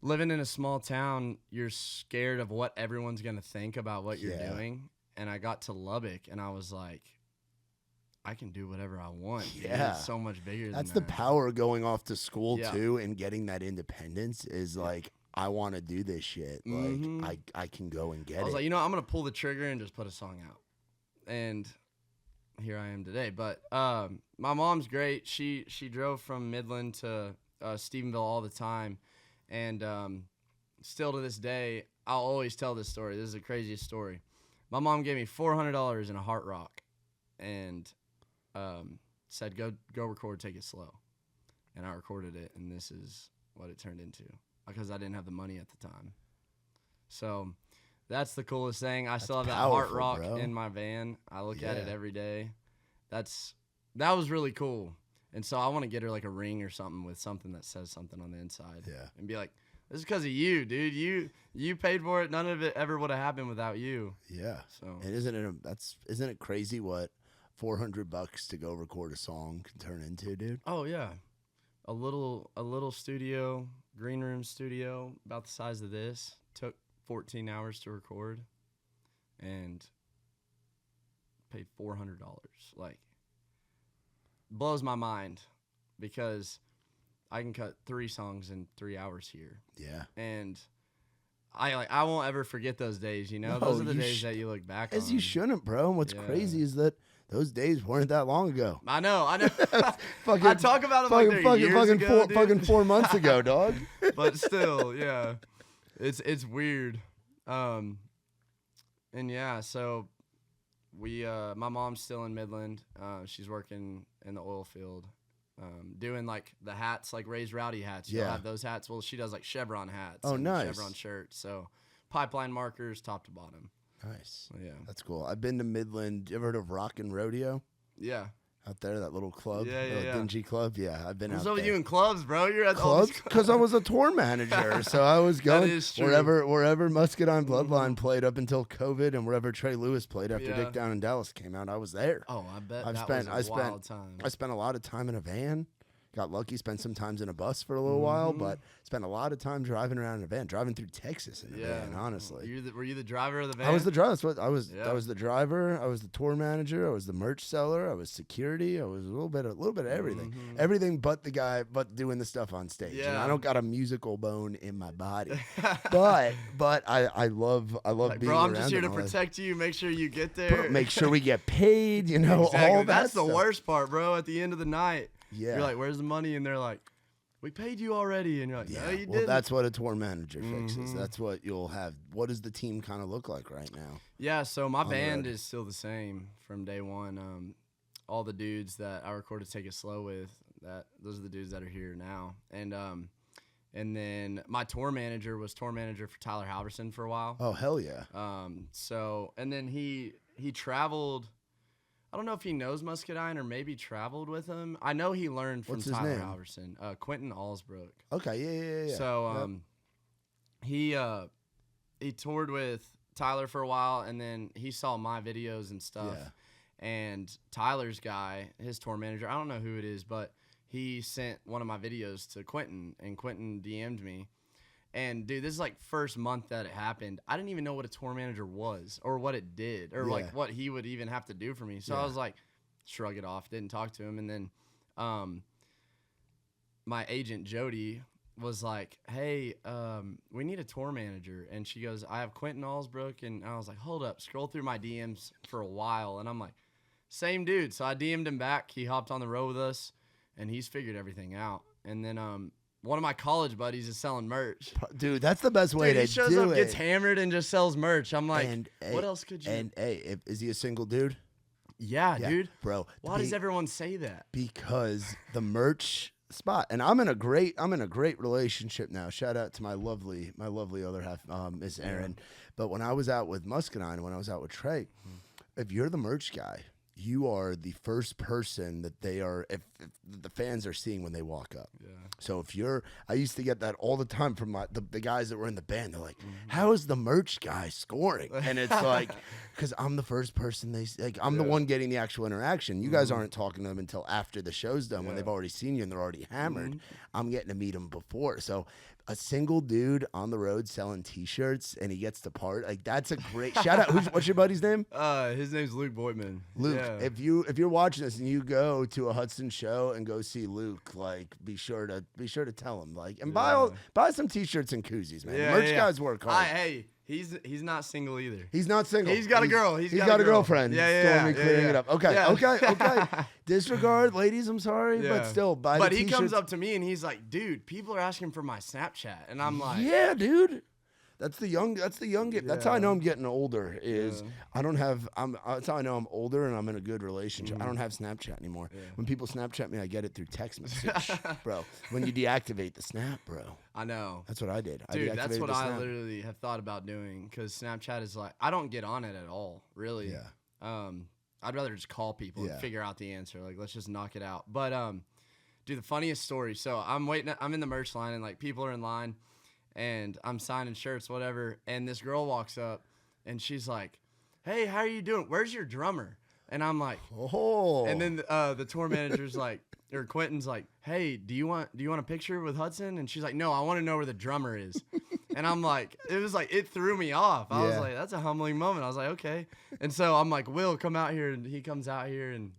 [SPEAKER 3] living in a small town, you're scared of what everyone's going to think about what you're doing. And I got to Lubbock and I was like, I can do whatever I want.
[SPEAKER 2] Yeah.
[SPEAKER 3] It's so much bigger
[SPEAKER 2] That's
[SPEAKER 3] than
[SPEAKER 2] the
[SPEAKER 3] that.
[SPEAKER 2] power of going off to school too, and getting that independence is like, I want to do this shit. Like I can go and get it.
[SPEAKER 3] I was like, I'm going to pull the trigger and just put a song out. And here I am today. But my mom's great. She drove from Midland to Stephenville all the time. And still to this day, I'll always tell this story. This is the craziest story. My mom gave me $400 in a Heart Rock and said, go record, take it slow. And I recorded it, and this is what it turned into, because I didn't have the money at the time. So that's the coolest thing. I still have that Heart Rock in my van. I look at it every day. That was really cool. And so I want to get her like a ring or something with something that says something on the inside. Yeah. And be like, this is because of you, dude. You paid for it. None of it ever would have happened without you.
[SPEAKER 2] Yeah.
[SPEAKER 3] So
[SPEAKER 2] and isn't it crazy what $400 to go record a song can turn into, dude?
[SPEAKER 3] Oh yeah. A little studio, green room studio, about the size of this. Took 14 hours to record and paid $400. Like, blows my mind, because I can cut 3 songs in 3 hours here. Yeah. And I won't ever forget those days, No, those are the days that you look back on.
[SPEAKER 2] As you shouldn't, bro. And what's crazy is that those days weren't that long ago.
[SPEAKER 3] I know. I
[SPEAKER 2] fucking,
[SPEAKER 3] talk about it like they're years ago,
[SPEAKER 2] fucking 4 months ago, dog.
[SPEAKER 3] But still, yeah. It's weird. And yeah, so my mom's still in Midland. She's working in the oil field, doing like the hats, like Ray's Rowdy hats. You'll have those hats. Well, she does like Chevron hats.
[SPEAKER 2] Oh, nice.
[SPEAKER 3] Chevron shirts. So pipeline markers, top to bottom.
[SPEAKER 2] Nice.
[SPEAKER 3] Yeah.
[SPEAKER 2] That's cool. I've been to Midland. You ever heard of Rockin' Rodeo?
[SPEAKER 3] Yeah.
[SPEAKER 2] Out there, that little club,
[SPEAKER 3] yeah.
[SPEAKER 2] dingy club. Yeah, I've been out there.
[SPEAKER 3] What's up with you in clubs, bro? You're at
[SPEAKER 2] clubs because I was a tour manager, so I was going wherever Muscadine Bloodline played up until COVID, and wherever Trey Lewis played after Dick Down in Dallas came out, I was there.
[SPEAKER 3] Oh, I bet was a wild time.
[SPEAKER 2] I spent a lot of time in a van. Got lucky, spent some times in a bus for a little while, but spent a lot of time driving around in a van, driving through Texas in a van, honestly.
[SPEAKER 3] Were you the driver of the van?
[SPEAKER 2] I was the driver. That's what I was. I was the driver. I was the tour manager. I was the merch seller. I was security. I was a little bit of everything. Everything but the guy, but doing the stuff on stage. Yeah. And I don't got a musical bone in my body. but I love like, being
[SPEAKER 3] bro, I'm
[SPEAKER 2] around
[SPEAKER 3] just here to protect you, make sure you get there.
[SPEAKER 2] But make sure we get paid,
[SPEAKER 3] Exactly.
[SPEAKER 2] all that
[SPEAKER 3] That's
[SPEAKER 2] stuff.
[SPEAKER 3] The worst part, bro, at the end of the night.
[SPEAKER 2] Yeah.
[SPEAKER 3] You're like, where's the money? And they're like, we paid you already. And you're like, no, you didn't.
[SPEAKER 2] Well, that's what a tour manager fixes. That's what you'll have. What does the team kind of look like right now?
[SPEAKER 3] Yeah, so my band is still the same from day one. All the dudes that I recorded Take It Slow with, those are the dudes that are here now. And then my tour manager was tour manager for Tyler Halverson for a while.
[SPEAKER 2] Oh, hell yeah.
[SPEAKER 3] And then he traveled. I don't know if he knows Muscadine or maybe traveled with him. I know he learned from Tyler Halverson, Quentin Allsbrook.
[SPEAKER 2] Okay, yeah.
[SPEAKER 3] So he toured with Tyler for a while, and then he saw my videos and stuff. Yeah. And Tyler's guy, his tour manager, I don't know who it is, but he sent one of my videos to Quentin, and Quentin DM'd me. And, dude, this is, like, first month that it happened. I didn't even know what a tour manager was or what it did or, like, what he would even have to do for me. So I was like, shrug it off, didn't talk to him. And then my agent, Jody, was like, hey, we need a tour manager. And she goes, I have Quentin Allsbrook. And I was like, hold up, scroll through my DMs for a while. And I'm like, same dude. So I DM'd him back. He hopped on the road with us, and he's figured everything out. And then one of my college buddies is selling merch.
[SPEAKER 2] Dude, that's the best way to do it.
[SPEAKER 3] He shows up, gets hammered, and just sells merch. I'm like, what else could you?
[SPEAKER 2] And hey, is he a single dude?
[SPEAKER 3] Yeah, dude.
[SPEAKER 2] Bro.
[SPEAKER 3] Why does everyone say that?
[SPEAKER 2] Because the merch spot, and I'm in a great relationship now. Shout out to my lovely other half, Miss Erin. But when I was out with Muscadine, when I was out with Trey, if you're the merch guy, you are the first person that if the fans are seeing when they walk up. Yeah. So I used to get that all the time from the guys that were in the band. They're like, how is the merch guy scoring? And it's like, because I'm the first person I'm the one getting the actual interaction. You guys aren't talking to them until after the show's done when they've already seen you and they're already hammered. I'm getting to meet them before. So a single dude on the road selling T-shirts and he gets to part, like, that's a great shout out. What's your buddy's name?
[SPEAKER 3] His name's Luke Boydman.
[SPEAKER 2] Luke, if you're watching this and you go to a Hudson show and go see Luke, like, be sure to tell him, like, and buy some T-shirts and koozies, man. Merch guys work hard.
[SPEAKER 3] Hey, he's not single either.
[SPEAKER 2] He's not single.
[SPEAKER 3] He's got a girl.
[SPEAKER 2] He's got a girlfriend.
[SPEAKER 3] Yeah.
[SPEAKER 2] Clearing it up. Okay. Disregard, ladies. I'm sorry, but still, buy.
[SPEAKER 3] But
[SPEAKER 2] the
[SPEAKER 3] he
[SPEAKER 2] T-shirts.
[SPEAKER 3] Comes up to me and he's like, "Dude, people are asking for my Snapchat," and I'm like,
[SPEAKER 2] "Yeah, dude." That's the young. That's how I know I'm getting older. That's how I know I'm older and I'm in a good relationship. I don't have Snapchat anymore. Yeah. When people Snapchat me, I get it through text message, bro. When you deactivate the Snap, bro.
[SPEAKER 3] I know.
[SPEAKER 2] That's what I did.
[SPEAKER 3] Dude, that's what I literally have thought about doing, because Snapchat is like, I don't get on it at all, really. Yeah. I'd rather just call people and figure out the answer. Like, let's just knock it out. But dude, the funniest story. So I'm in the merch line and like people are in line. And I'm signing shirts, whatever. And this girl walks up, and she's like, "Hey, how are you doing? Where's your drummer?" And I'm like, "Oh." And then the tour manager's like, or Quentin's like, "Hey, do you want a picture with Hudson?" And she's like, "No, I want to know where the drummer is." And I'm like, it threw me off. I was like, that's a humbling moment. I was like, okay. And so I'm like, "Will, come out here." And he comes out here, and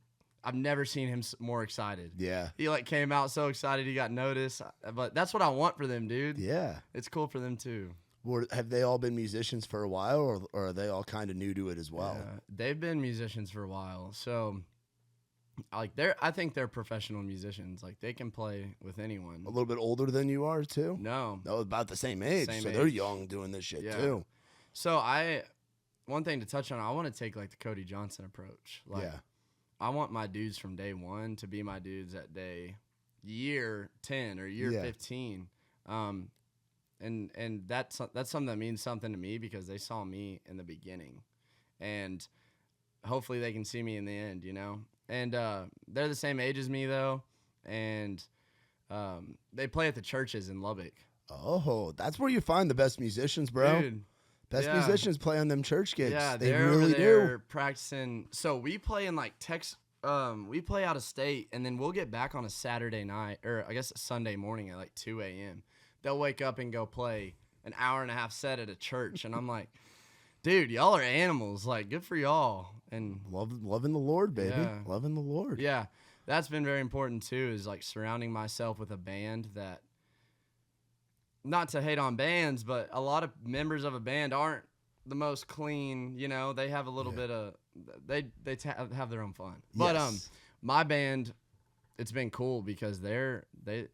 [SPEAKER 3] I've never seen him more excited. Yeah. He like came out so excited he got noticed. But that's what I want for them, dude. Yeah. It's cool for them too.
[SPEAKER 2] Have they all been musicians for a while, or are they all kind of new to it as well? Yeah,
[SPEAKER 3] they've been musicians for a while. So like I think they're professional musicians. Like, they can play with anyone.
[SPEAKER 2] A little bit older than you are too?
[SPEAKER 3] No.
[SPEAKER 2] No, about the same age. They're young doing this shit too.
[SPEAKER 3] So one thing to touch on, I want to take like the Cody Johnson approach. Like, I want my dudes from day one to be my dudes at year 10 or year 15. And that's something that means something to me, because they saw me in the beginning, and hopefully they can see me in the end, you know? And they're the same age as me though. And they play at the churches in Lubbock.
[SPEAKER 2] Oh, that's where you find the best musicians, bro.
[SPEAKER 3] Dude.
[SPEAKER 2] Best musicians play on them church gigs.
[SPEAKER 3] Yeah,
[SPEAKER 2] they
[SPEAKER 3] they're
[SPEAKER 2] really
[SPEAKER 3] over there
[SPEAKER 2] do.
[SPEAKER 3] Practicing. So we play in like we play out of state, and then we'll get back on a Saturday night, or I guess a Sunday morning at like 2 a.m. They'll wake up and go play an hour-and-a-half set at a church, and I'm like, dude, y'all are animals. Like, good for y'all. And
[SPEAKER 2] loving the Lord, baby. Yeah. Loving the Lord.
[SPEAKER 3] Yeah, that's been very important too. Is like surrounding myself with a band that. Not to hate on bands, but a lot of members of a band aren't the most clean. You know, they have a little bit of they have their own fun. But my band, it's been cool because they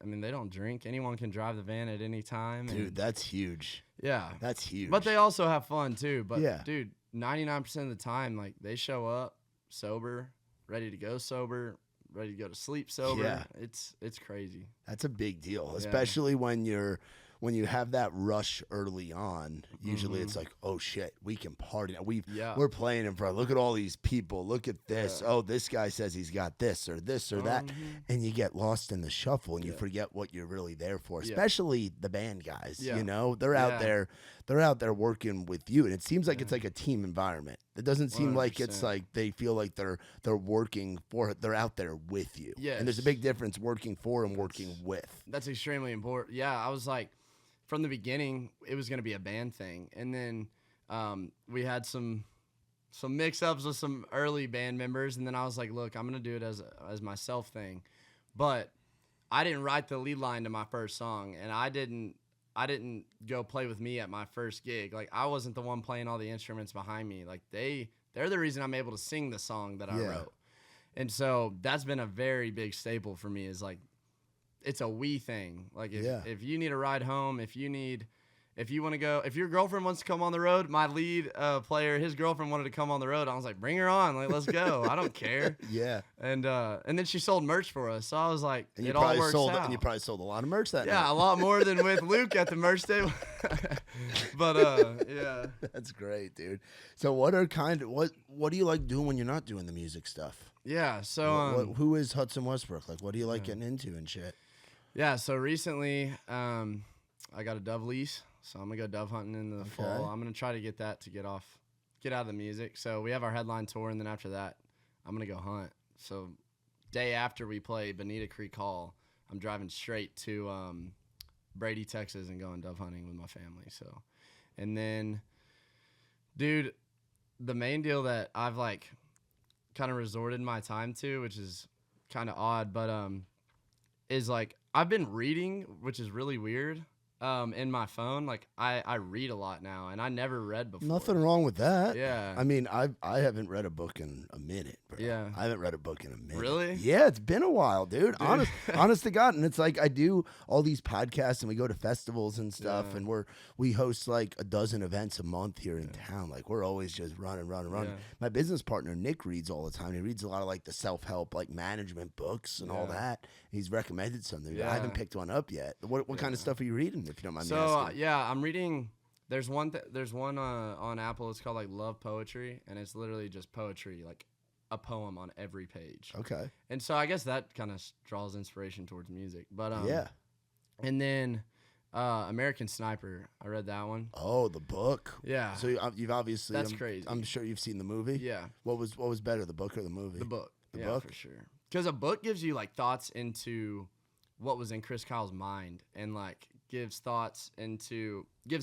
[SPEAKER 3] don't drink. Anyone can drive the van at any time.
[SPEAKER 2] Dude, that's huge.
[SPEAKER 3] Yeah,
[SPEAKER 2] that's huge.
[SPEAKER 3] But they also have fun too. But dude, 99% of the time, like, they show up sober, ready to go sober, ready to go to sleep sober. Yeah. It's crazy.
[SPEAKER 2] That's a big deal, especially when you have that rush early on. Usually it's like, oh shit, we can party now. We're playing in front. Look at all these people. Look at this. Oh, this guy says he's got this or that. And you get lost in the shuffle and you forget what you're really there for. Especially the band guys. You know, they're out there. They're out there working with you, and it seems like it's like a team environment. It doesn't seem 100%. Like it's like they feel like they're working for. They're out there with you. Yeah, and there's a big difference working for and working with.
[SPEAKER 3] That's extremely important. Yeah, I was like, from the beginning, it was going to be a band thing, and then we had some mix-ups with some early band members, and then I was like, look, I'm going to do it as myself thing, but I didn't write the lead line to my first song, and I didn't go play with me at my first gig. Like, I wasn't the one playing all the instruments behind me. Like, they're the reason I'm able to sing the song that I wrote. And so that's been a very big staple for me, is like, it's a we thing. Like if you need a ride home, if you want to go, if your girlfriend wants to come on the road, my lead player, his girlfriend wanted to come on the road. I was like, bring her on. Like, let's go. I don't care.
[SPEAKER 2] Yeah.
[SPEAKER 3] And then she sold merch for us. So I was like,
[SPEAKER 2] and
[SPEAKER 3] it all works out.
[SPEAKER 2] And you probably sold a lot of merch that night.
[SPEAKER 3] Yeah, a lot more than with Luke at the merch table. But yeah.
[SPEAKER 2] That's great, dude. So what do you like doing when you're not doing the music stuff?
[SPEAKER 3] Yeah, so
[SPEAKER 2] who is Hudson Westbrook? Like, what do you like getting into and shit?
[SPEAKER 3] Yeah, so recently I got a dove lease, so I'm gonna go dove hunting in the fall. I'm gonna try to get that to get out of the music. So we have our headline tour, and then after that, I'm gonna go hunt. So day after we play Bonita Creek Hall, I'm driving straight to Brady, Texas, and going dove hunting with my family. So, and then, dude, the main deal that I've like kind of resorted my time to, which is kind of odd, but is like I've been reading, which is really weird. In my phone, like I read a lot now, and I never read before.
[SPEAKER 2] Nothing wrong with that.
[SPEAKER 3] Yeah.
[SPEAKER 2] I mean, I haven't read a book in a minute, bro.
[SPEAKER 3] Yeah.
[SPEAKER 2] I haven't read a book in a minute.
[SPEAKER 3] Really?
[SPEAKER 2] Yeah, it's been a while, dude. Honest to God. And it's like I do all these podcasts, and we go to festivals and stuff, and we host like a dozen events a month here in town. Like we're always just running. Yeah. My business partner Nick reads all the time. He reads a lot of like the self-help, like management books and all that. He's recommended something. I haven't picked one up yet. What kind of stuff are you reading, if you don't mind me asking?
[SPEAKER 3] Yeah, I'm reading. There's one on Apple. It's called like Love Poetry, and it's literally just poetry, like a poem on every page.
[SPEAKER 2] Okay.
[SPEAKER 3] And so I guess that kind of draws inspiration towards music. But
[SPEAKER 2] yeah.
[SPEAKER 3] And then American Sniper. I read that one.
[SPEAKER 2] Oh, the book.
[SPEAKER 3] Yeah.
[SPEAKER 2] So you've obviously
[SPEAKER 3] that's crazy.
[SPEAKER 2] I'm sure you've seen the movie.
[SPEAKER 3] Yeah.
[SPEAKER 2] What was better, the book or the movie?
[SPEAKER 3] The book.
[SPEAKER 2] The book
[SPEAKER 3] for sure. Because a book gives you like thoughts into what was in Chris Kyle's mind, and like gives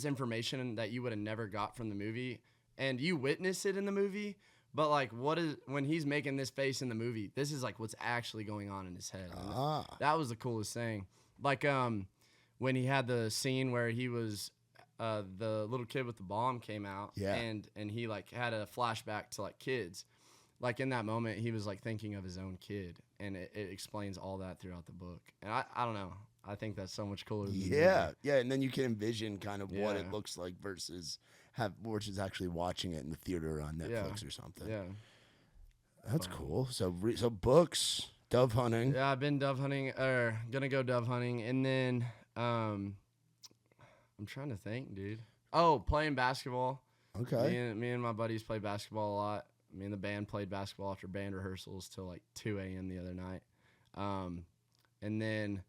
[SPEAKER 3] information that you would have never got from the movie, and you witness it in the movie, but like when he's making this face in the movie, this is like what's actually going on in his head. That was the coolest thing. Like when he had the scene where he was the little kid with the bomb came out, and he like had a flashback to like kids. Like in that moment, he was like thinking of his own kid, and it explains all that throughout the book. And I don't know. I think that's so much cooler.
[SPEAKER 2] Yeah, and then you can envision kind of what it looks like versus actually watching it in the theater on Netflix or something.
[SPEAKER 3] Yeah,
[SPEAKER 2] that's cool. So books, dove hunting.
[SPEAKER 3] Yeah, I've been dove hunting, or gonna go dove hunting, and then I'm trying to think, dude. Oh, playing basketball.
[SPEAKER 2] Okay.
[SPEAKER 3] Me and my buddies play basketball a lot. Me and the band played basketball after band rehearsals till like 2 a.m. the other night. And then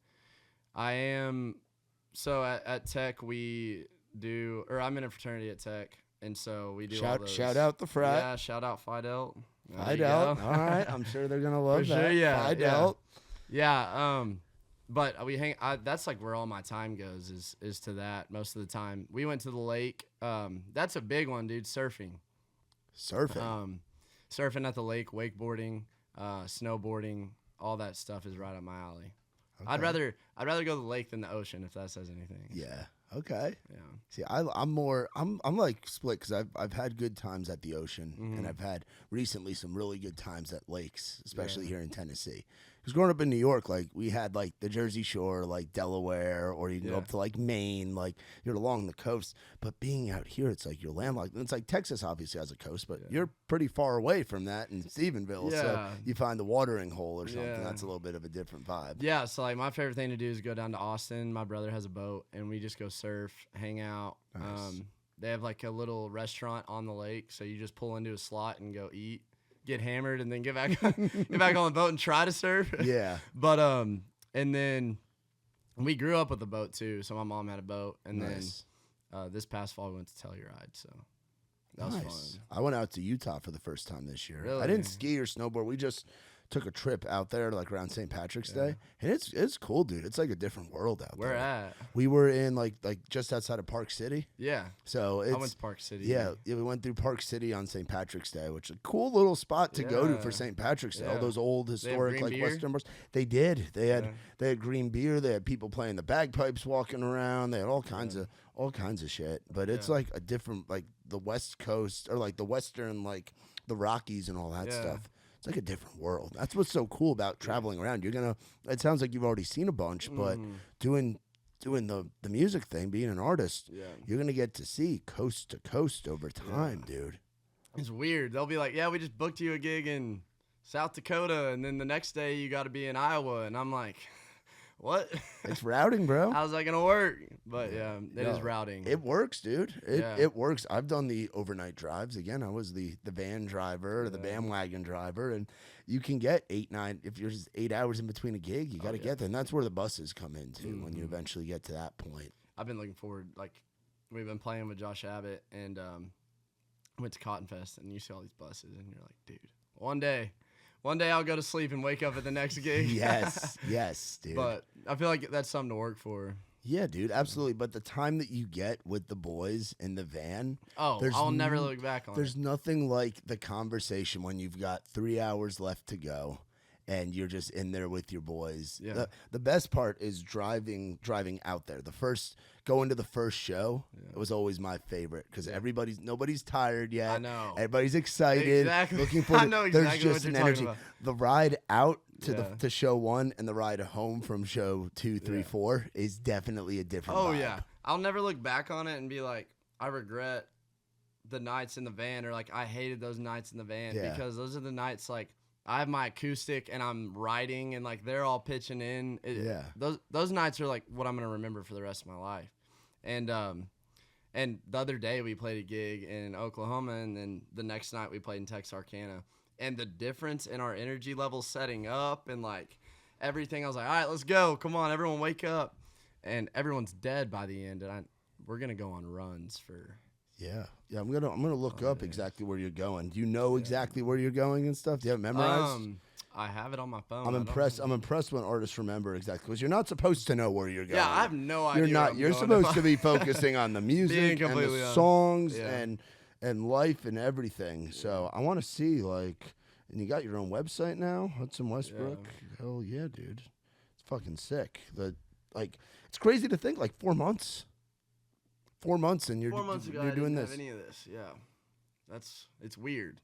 [SPEAKER 3] at Tech I'm in a fraternity at Tech, and so we do
[SPEAKER 2] shout out the frat.
[SPEAKER 3] Yeah, shout out Phi Delt.
[SPEAKER 2] Phi Delt. All right, I'm sure they're gonna love that.
[SPEAKER 3] Sure, yeah.
[SPEAKER 2] Phi Delt.
[SPEAKER 3] Yeah. But we hang. That's like where all my time goes is to that most of the time. We went to the lake. That's a big one, dude. Surfing. Surfing at the lake, wakeboarding, snowboarding, all that stuff is right up my alley. Okay. I'd rather go to the lake than the ocean, if that says anything.
[SPEAKER 2] Yeah. Okay.
[SPEAKER 3] Yeah.
[SPEAKER 2] See, I'm like split because I've had good times at the ocean, and I've had recently some really good times at lakes, especially here in Tennessee. Because growing up in New York, like we had like the Jersey Shore, like Delaware, or you can go up to like Maine, like you're along the coast. But being out here, it's like you're landlocked. It's like Texas obviously has a coast, but you're pretty far away from that in Stephenville. Yeah. So you find the watering hole or something. Yeah. That's a little bit of a different vibe.
[SPEAKER 3] Yeah. So like my favorite thing to do is go down to Austin. My brother has a boat, and we just go surf, hang out. Nice. They have like a little restaurant on the lake, so you just pull into a slot and go eat, get hammered, and then get back on the boat and try to surf.
[SPEAKER 2] Yeah.
[SPEAKER 3] But and then we grew up with a boat too, so my mom had a boat, and then this past fall we went to Telluride, so that was fun.
[SPEAKER 2] I went out to Utah for the first time this year.
[SPEAKER 3] Really?
[SPEAKER 2] I didn't ski or snowboard. We just took a trip out there like around St. Patrick's Day, and it's cool, dude. It's like a different world out there.
[SPEAKER 3] Where at?
[SPEAKER 2] We were in like just outside of Park City.
[SPEAKER 3] Yeah.
[SPEAKER 2] So
[SPEAKER 3] I went to Park City.
[SPEAKER 2] Yeah, we went through Park City on St. Patrick's Day, which is a cool little spot to go to for St. Patrick's Day. All those old historic like
[SPEAKER 3] beer?
[SPEAKER 2] Western bars. They did. They had green beer. They had people playing the bagpipes, walking around. They had all kinds of shit. But it's like a different, like the West Coast or like the Western, like the Rockies and all that stuff. it's like a different world. That's what's so cool about traveling around. It sounds like you've already seen a bunch, but doing the music thing, being an artist, you're gonna get to see coast to coast over time, dude.
[SPEAKER 3] It's weird. They'll be like, yeah, we just booked you a gig in South Dakota, and then the next day you got to be in Iowa, and I'm like, what?
[SPEAKER 2] It's routing, bro.
[SPEAKER 3] How's that gonna work? But it is routing.
[SPEAKER 2] It works, dude. It works. I've done the overnight drives. Again, I was the van driver, or the bandwagon driver, and you can get 8, 9. If you're just 8 hours in between a gig, you got to get there, and that's where the buses come in too. When you eventually get to that point.
[SPEAKER 3] I've been looking forward. Like, we've been playing with Josh Abbott, and went to Cotton Fest, and you see all these buses, and you're like, dude, one day I'll go to sleep and wake up at the next gig.
[SPEAKER 2] yes, dude.
[SPEAKER 3] But I feel like that's something to work for.
[SPEAKER 2] Yeah, dude, absolutely. But the time that you get with the boys in the van,
[SPEAKER 3] I'll never look back on it.
[SPEAKER 2] There's nothing like the conversation when you've got 3 hours left to go and you're just in there with your boys.
[SPEAKER 3] Yeah.
[SPEAKER 2] The best part is driving out there. Going to the first show, it was always my favorite because nobody's tired yet.
[SPEAKER 3] I know.
[SPEAKER 2] Everybody's excited.
[SPEAKER 3] Exactly.
[SPEAKER 2] Looking for
[SPEAKER 3] I know exactly
[SPEAKER 2] there's just
[SPEAKER 3] what you're
[SPEAKER 2] an energy.
[SPEAKER 3] talking
[SPEAKER 2] The ride out to show 1 and the ride home from show 2, 3, 4 is definitely a different vibe.
[SPEAKER 3] Yeah. I'll never look back on it and be like, I regret the nights in the van, or like I hated those nights in the van, because those are the nights like I have my acoustic and I'm writing and like they're all pitching in. Those nights are like what I'm gonna remember for the rest of my life. And the other day we played a gig in Oklahoma, and then the next night we played in Texarkana. And the difference in our energy level setting up and like everything, I was like, all right, let's go. Come on, everyone wake up. And everyone's dead by the end, and we're gonna go on runs for. Yeah.
[SPEAKER 2] I'm gonna look up exactly where you're going. Do you know exactly where you're going and stuff? Do you have it memorized?
[SPEAKER 3] I have it on my phone.
[SPEAKER 2] I'm impressed when artists remember exactly, because you're not supposed to know where you're going.
[SPEAKER 3] Yeah, I have no idea.
[SPEAKER 2] You're not. You're supposed to be focusing on the music and the songs and life and everything. So I want to see like, and you got your own website now, Hudson Westbrook. Yeah. Hell yeah, dude. It's fucking sick. It's crazy to think like 4 months. 4 months and you're
[SPEAKER 3] 4 months ago,
[SPEAKER 2] you're doing
[SPEAKER 3] I didn't
[SPEAKER 2] this.
[SPEAKER 3] have any of this. Yeah, it's weird.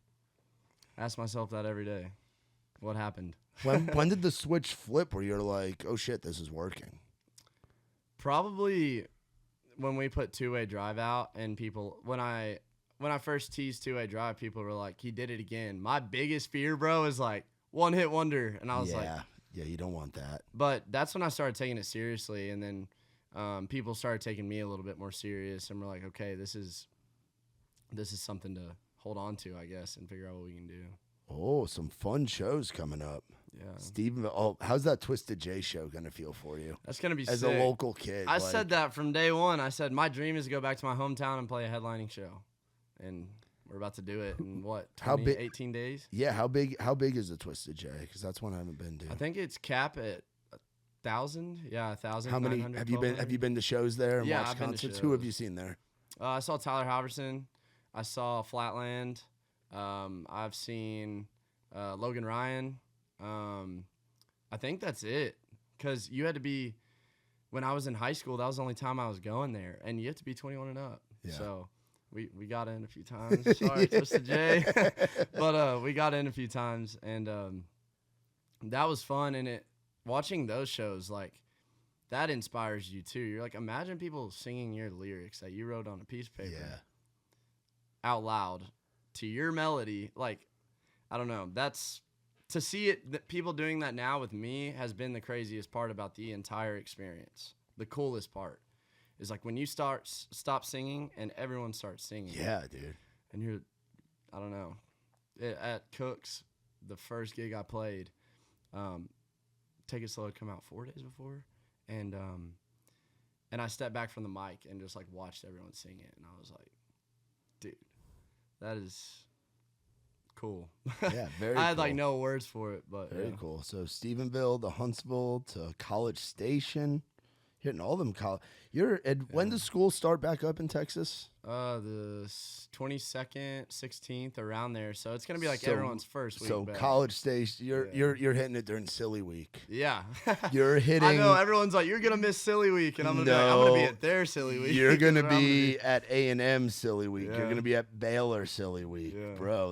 [SPEAKER 3] I ask myself that every day. What happened?
[SPEAKER 2] When did the switch flip where you're like, oh shit, this is working?
[SPEAKER 3] Probably when we put Two-Way Drive out, and people when I first teased Two-Way Drive, people were like, he did it again. My biggest fear, bro, is like one hit wonder, and I was like,
[SPEAKER 2] yeah, you don't want that.
[SPEAKER 3] But that's when I started taking it seriously, and then people started taking me a little bit more serious, and we're like, okay, this is something to hold on to, I guess, and figure out what we can do.
[SPEAKER 2] Oh, some fun shows coming up.
[SPEAKER 3] Yeah.
[SPEAKER 2] Stephenville. Oh, how's that Twisted J show going to feel for you?
[SPEAKER 3] That's going to be
[SPEAKER 2] as
[SPEAKER 3] sick.
[SPEAKER 2] a local kid.
[SPEAKER 3] I said that from day one. I said, my dream is to go back to my hometown and play a headlining show. And we're about to do it in, 18 days?
[SPEAKER 2] Yeah, how big is the Twisted J? Because that's one I haven't been to.
[SPEAKER 3] I think it's cap at 1,000. Yeah, 1,000.
[SPEAKER 2] How many have you been to shows there and watched
[SPEAKER 3] I've been to
[SPEAKER 2] concerts?
[SPEAKER 3] shows.
[SPEAKER 2] Who have you seen there?
[SPEAKER 3] I saw Tyler Halverson. I saw Flatland. I've seen Logan Ryan. I think that's it. Because you had to be, when I was in high school, that was the only time I was going there. And you have to be 21 and up. Yeah. So we got in a few times. Sorry, Twisted J. But we got in a few times. And that was fun. And watching those shows, like, that inspires you too. You're like, imagine people singing your lyrics that you wrote on a piece of paper out loud to your melody. Like, I don't know. That's to see it. People doing that now with me has been the craziest part about the entire experience. The coolest part is like when you stop singing and everyone starts singing.
[SPEAKER 2] Yeah, dude.
[SPEAKER 3] And you're, I don't know. At Cook's, the first gig I played, Take It Slow had come out 4 days before, and I stepped back from the mic and just like watched everyone sing it, and I was like, dude, that is cool.
[SPEAKER 2] Yeah, very
[SPEAKER 3] I had
[SPEAKER 2] cool.
[SPEAKER 3] like no words for it, but
[SPEAKER 2] very cool. So Stephenville to Huntsville to College Station, hitting all them college. When does school start back up in Texas?
[SPEAKER 3] The 22nd, 16th, around there. So it's gonna be like everyone's first week.
[SPEAKER 2] So
[SPEAKER 3] back.
[SPEAKER 2] College Station, you're hitting it during Silly Week.
[SPEAKER 3] Yeah.
[SPEAKER 2] You're hitting.
[SPEAKER 3] I know everyone's like, you're gonna miss Silly Week, and I'm gonna be at their Silly Week.
[SPEAKER 2] You're gonna be at A&M Silly Week.
[SPEAKER 3] Yeah.
[SPEAKER 2] You're gonna be at Baylor Silly Week,
[SPEAKER 3] yeah.
[SPEAKER 2] bro.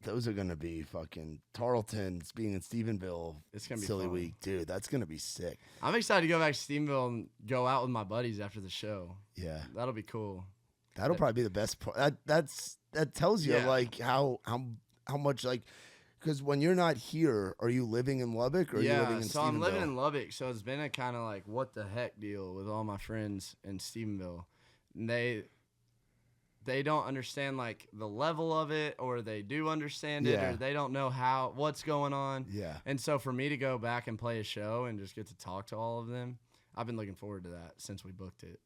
[SPEAKER 2] those are gonna be fucking Tarleton's being in Stephenville.
[SPEAKER 3] It's gonna be
[SPEAKER 2] silly
[SPEAKER 3] fun.
[SPEAKER 2] week, dude. That's gonna be sick.
[SPEAKER 3] I'm excited to go back to Stephenville and go out with my buddies after the show.
[SPEAKER 2] Yeah,
[SPEAKER 3] That'll be cool.
[SPEAKER 2] that'll probably be the best part. That tells you like how much like. Because when you're not here, are you living in Lubbock or are you living in Stephenville?
[SPEAKER 3] So I'm living in Lubbock, so it's been a kind of like what the heck deal with all my friends in Stephenville. And they don't understand like the level of it, or they do understand it, or they don't know what's going on. Yeah. And so for me to go back and play a show and just get to talk to all of them, I've been looking forward to that since we booked it.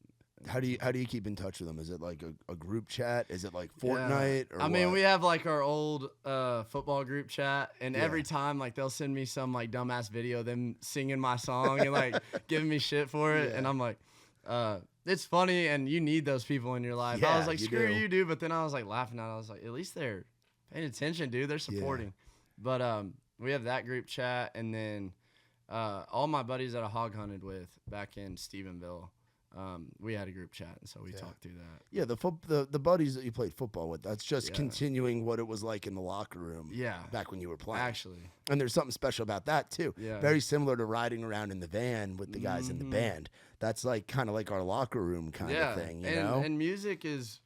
[SPEAKER 2] How do you keep in touch with them? Is it like a group chat? Is it like Fortnite? Or
[SPEAKER 3] I mean, we have like our old football group chat, and every time like they'll send me some like dumbass video of them singing my song and like giving me shit for it, and I'm like, it's funny, and you need those people in your life. I was like, screw you, dude, but then I was like laughing at it. I was like, at least they're paying attention, dude. They're supporting. But we have that group chat, and then all my buddies that I hog hunted with back in Stephenville. We had a group chat, and so we talked through that. Yeah,
[SPEAKER 2] the buddies that you played football with, that's just continuing what it was like in the locker room back when you were playing.
[SPEAKER 3] Actually.
[SPEAKER 2] And there's something special about that, too. Yeah. Very similar to riding around in the van with the guys in the band. That's like kind of like our locker room kind of thing, you know?
[SPEAKER 3] And music is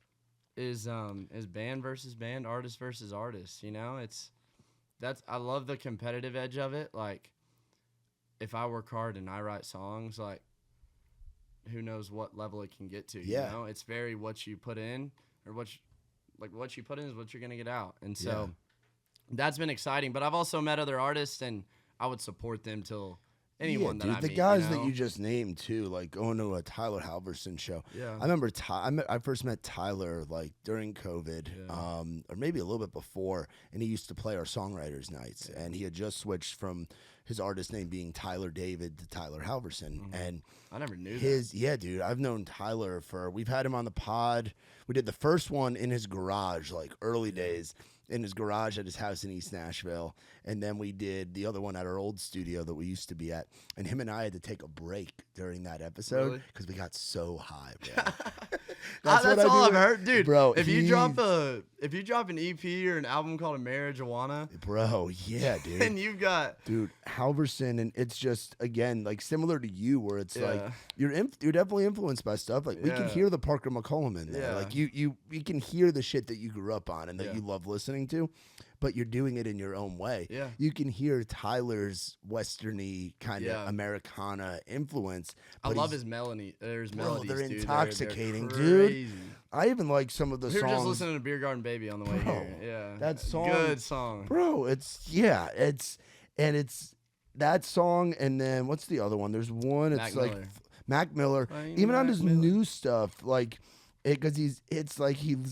[SPEAKER 3] band versus band, artist versus artist, you know? I love the competitive edge of it. Like, if I work hard and I write songs, like, who knows what level it can get to, you know? It's very what you put in, or what you put in is what you're going to get out. And so that's been exciting. But I've also met other artists, and I would support them till anyone that I meet.
[SPEAKER 2] The guys that you just named, too, like going to a Tyler Halverson show. Yeah. I remember I first met Tyler, like, during COVID, or maybe a little bit before, and he used to play our songwriters nights. Yeah. And he had just switched from his artist name being Tyler David to Tyler Halverson. And
[SPEAKER 3] I never knew that.
[SPEAKER 2] Yeah, dude. I've known Tyler we've had him on the pod. We did the first one in his garage, like early days, in his garage at his house in East Nashville. And then we did the other one at our old studio that we used to be at. And him and I had to take a break during that episode because we got so high, bro.
[SPEAKER 3] That's all I've heard, dude. Bro, if you drop an EP or an album called A Marijuana,
[SPEAKER 2] bro, yeah, dude.
[SPEAKER 3] And you've got
[SPEAKER 2] Halverson, and it's just again like similar to you, where it's like you're definitely influenced by stuff. Like we can hear the Parker McCollum in there. Like you can hear the shit that you grew up on and that you love listening to, but you're doing it in your own way. Yeah. You can hear Tyler's westerny kind of Americana influence.
[SPEAKER 3] I love his melody. There's melodies,
[SPEAKER 2] they're
[SPEAKER 3] dude.
[SPEAKER 2] intoxicating,
[SPEAKER 3] they're
[SPEAKER 2] dude. I even like some of the songs.
[SPEAKER 3] We were just listening to Beer Garden Baby on the way here. Yeah.
[SPEAKER 2] That song.
[SPEAKER 3] Good song.
[SPEAKER 2] Bro, it's that song, and then what's the other one? There's one, it's like Mac Miller. Even on his new stuff, like because he's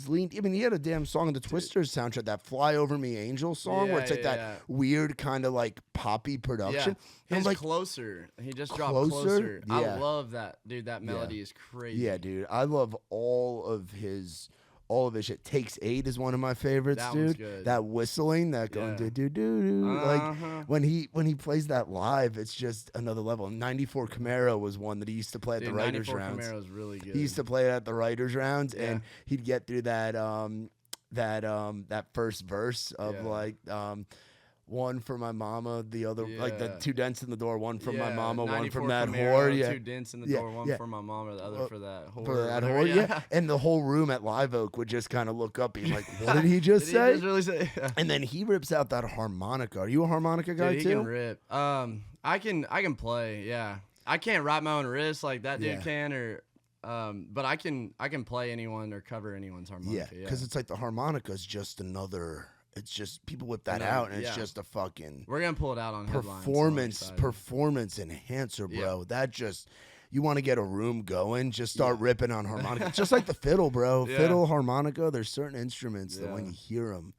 [SPEAKER 2] leaned. I mean, he had a damn song in the Twisters soundtrack, that "Fly Over Me, Angel" song, where it's like that weird kind of like poppy production.
[SPEAKER 3] Yeah. His like, Closer. He just dropped Closer. Yeah. I love that, dude. That melody is crazy.
[SPEAKER 2] Yeah, dude. I love all of his shit. Takes 8 is one of my favorites,
[SPEAKER 3] that
[SPEAKER 2] dude.
[SPEAKER 3] One's good.
[SPEAKER 2] That whistling, that going do do do do. Like when he plays that live, it's just another level. 94 Camaro was one that he used to play at the writers' rounds.
[SPEAKER 3] 94 Camaro's really good.
[SPEAKER 2] He used to play it at the writers' rounds, and he'd get through that first verse of like one for my mama, the other like the 2 dents in the door, one from my mama, one from that
[SPEAKER 3] Camaro, whore. 2 dents in the door, one for my mama, the other for that whore.
[SPEAKER 2] For that whore, And the whole room at Live Oak would just kind of look up, being like, "What did he just say?"
[SPEAKER 3] He just really say?
[SPEAKER 2] And then he rips out that harmonica. Are you a harmonica guy
[SPEAKER 3] too? He can rip. I can play. Yeah, I can't write my own riffs like that dude can, or. But I can play anyone or cover anyone's harmonica. Yeah,
[SPEAKER 2] because it's like the harmonica is just another. It's just people whip that out, and it's just a fucking.
[SPEAKER 3] We're gonna pull it out on
[SPEAKER 2] performance enhancer, bro. Yeah. That just you want to get a room going, just start ripping on harmonica. It's just like the fiddle, bro. Yeah. Fiddle, harmonica. There's certain instruments that when you hear them,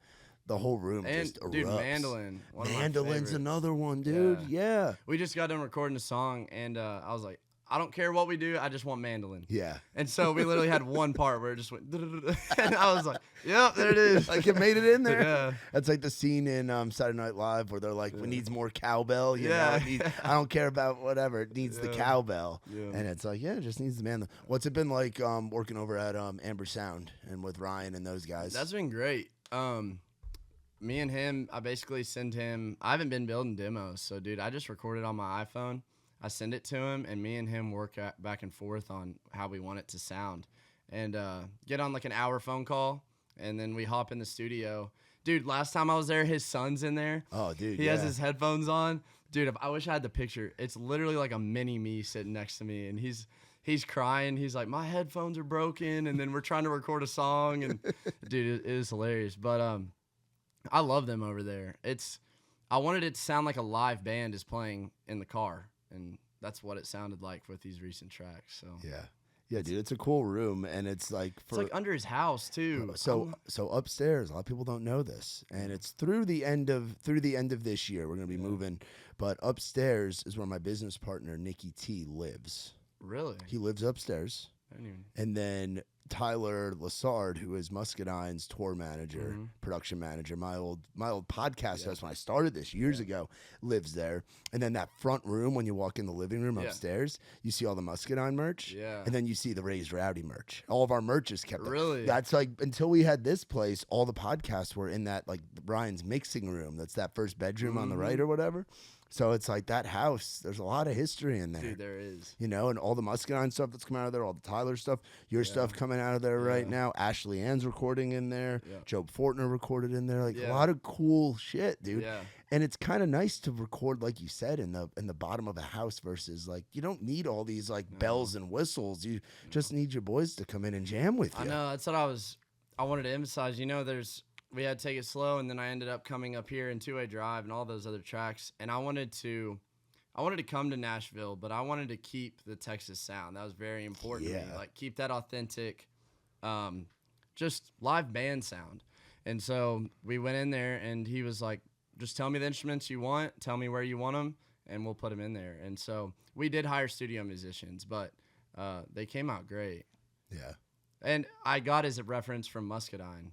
[SPEAKER 2] the whole room just erupts.
[SPEAKER 3] Dude, mandolin.
[SPEAKER 2] Mandolin's another one, dude. Yeah.
[SPEAKER 3] We just got done recording a song, and I was like, I don't care what we do. I just want mandolin.
[SPEAKER 2] Yeah.
[SPEAKER 3] And so we literally had one part where it just went, and I was like, yep, there it is.
[SPEAKER 2] Like it made it in there. Yeah. That's like the scene in Saturday Night Live where they're like, "We needs more cowbell." You know? I don't care about whatever. It needs the cowbell. Yeah. And it's like, it just needs the mandolin. What's it been like working over at Amber Sound and with Ryan and those guys?
[SPEAKER 3] That's been great. me and him, I basically send him. I haven't been building demos, so dude, I just recorded on my iPhone. I send it to him, and me and him work back and forth on how we want it to sound, and get on like an hour phone call, and then we hop in the studio. Dude, last time I was there, his son's in there.
[SPEAKER 2] Oh, dude,
[SPEAKER 3] he has his headphones on. Dude, I wish I had the picture. It's literally like a mini me sitting next to me, and he's crying. He's like, my headphones are broken, and then we're trying to record a song, and dude, it is hilarious. But I love them over there. I wanted it to sound like a live band is playing in the car, and that's what it sounded like with these recent tracks. So
[SPEAKER 2] yeah, dude, it's a cool room, and it's like
[SPEAKER 3] it's like under his house too.
[SPEAKER 2] So upstairs, a lot of people don't know this, and it's through the end of this year we're gonna be moving. But upstairs is where my business partner Nikki T lives.
[SPEAKER 3] Really?
[SPEAKER 2] He lives upstairs. And then Tyler Lassard, who is Muscadine's tour manager, production manager, my old podcast host when I started this years ago, lives there. And then that front room, when you walk in the living room upstairs, you see all the Muscadine merch. Yeah. And then you see the Raised Rowdy merch. All of our merch is kept there.
[SPEAKER 3] Really?
[SPEAKER 2] That's like, until we had this place, all the podcasts were in that, like, Brian's mixing room. That's that first bedroom on the right or whatever. So it's like that house, there's a lot of history in there.
[SPEAKER 3] Dude, there is.
[SPEAKER 2] You know, and all the Muscadine stuff that's coming out of there, all the Tyler stuff, your stuff coming out of there right now. Ashley Ann's recording in there. Yeah. Joe Fortner recorded in there. Like a lot of cool shit, dude. Yeah. And it's kind of nice to record, like you said, in the bottom of a house versus like you don't need all these like bells and whistles. You just need your boys to come in and jam with you.
[SPEAKER 3] I know, that's what I wanted to emphasize. You know, we had to take it slow, and then I ended up coming up here in Two-Way Drive and all those other tracks. And I wanted to come to Nashville, but I wanted to keep the Texas sound. That was very important to me. Like, keep that authentic, just live band sound. And so we went in there, and he was like, just tell me the instruments you want, tell me where you want them, and we'll put them in there. And so we did hire studio musicians, but they came out great. Yeah. And I got his reference from Muscadine.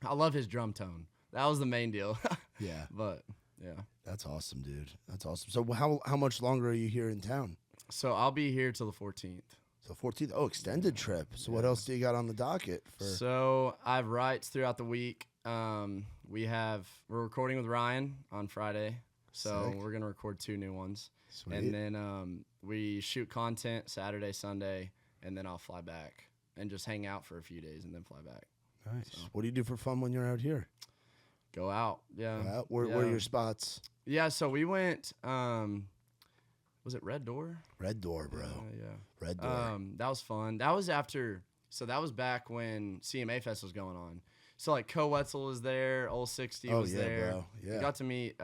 [SPEAKER 3] I love his drum tone. That was the main deal.
[SPEAKER 2] Yeah.
[SPEAKER 3] But, yeah.
[SPEAKER 2] That's awesome, dude. That's awesome. So how much longer are you here in town?
[SPEAKER 3] So I'll be here till the 14th.
[SPEAKER 2] So 14th. Oh, extended trip. So what else do you got on the docket?
[SPEAKER 3] So I have rights throughout the week. We're recording with Ryan on Friday. So we're going to record 2 new ones. Sweet. And then we shoot content Saturday, Sunday, and then I'll fly back and just hang out for a few days and then fly back.
[SPEAKER 2] Nice. So. What do you do for fun when you're out here?
[SPEAKER 3] Go out. Yeah.
[SPEAKER 2] Go out? Where are your spots?
[SPEAKER 3] Yeah, so we went, was it Red Door?
[SPEAKER 2] Red Door, bro.
[SPEAKER 3] Yeah.
[SPEAKER 2] Red Door.
[SPEAKER 3] That was fun. That was that was back when CMA Fest was going on. So, like, Co-Wetzel was there, Old 60 was there. Bro. Yeah, we got to meet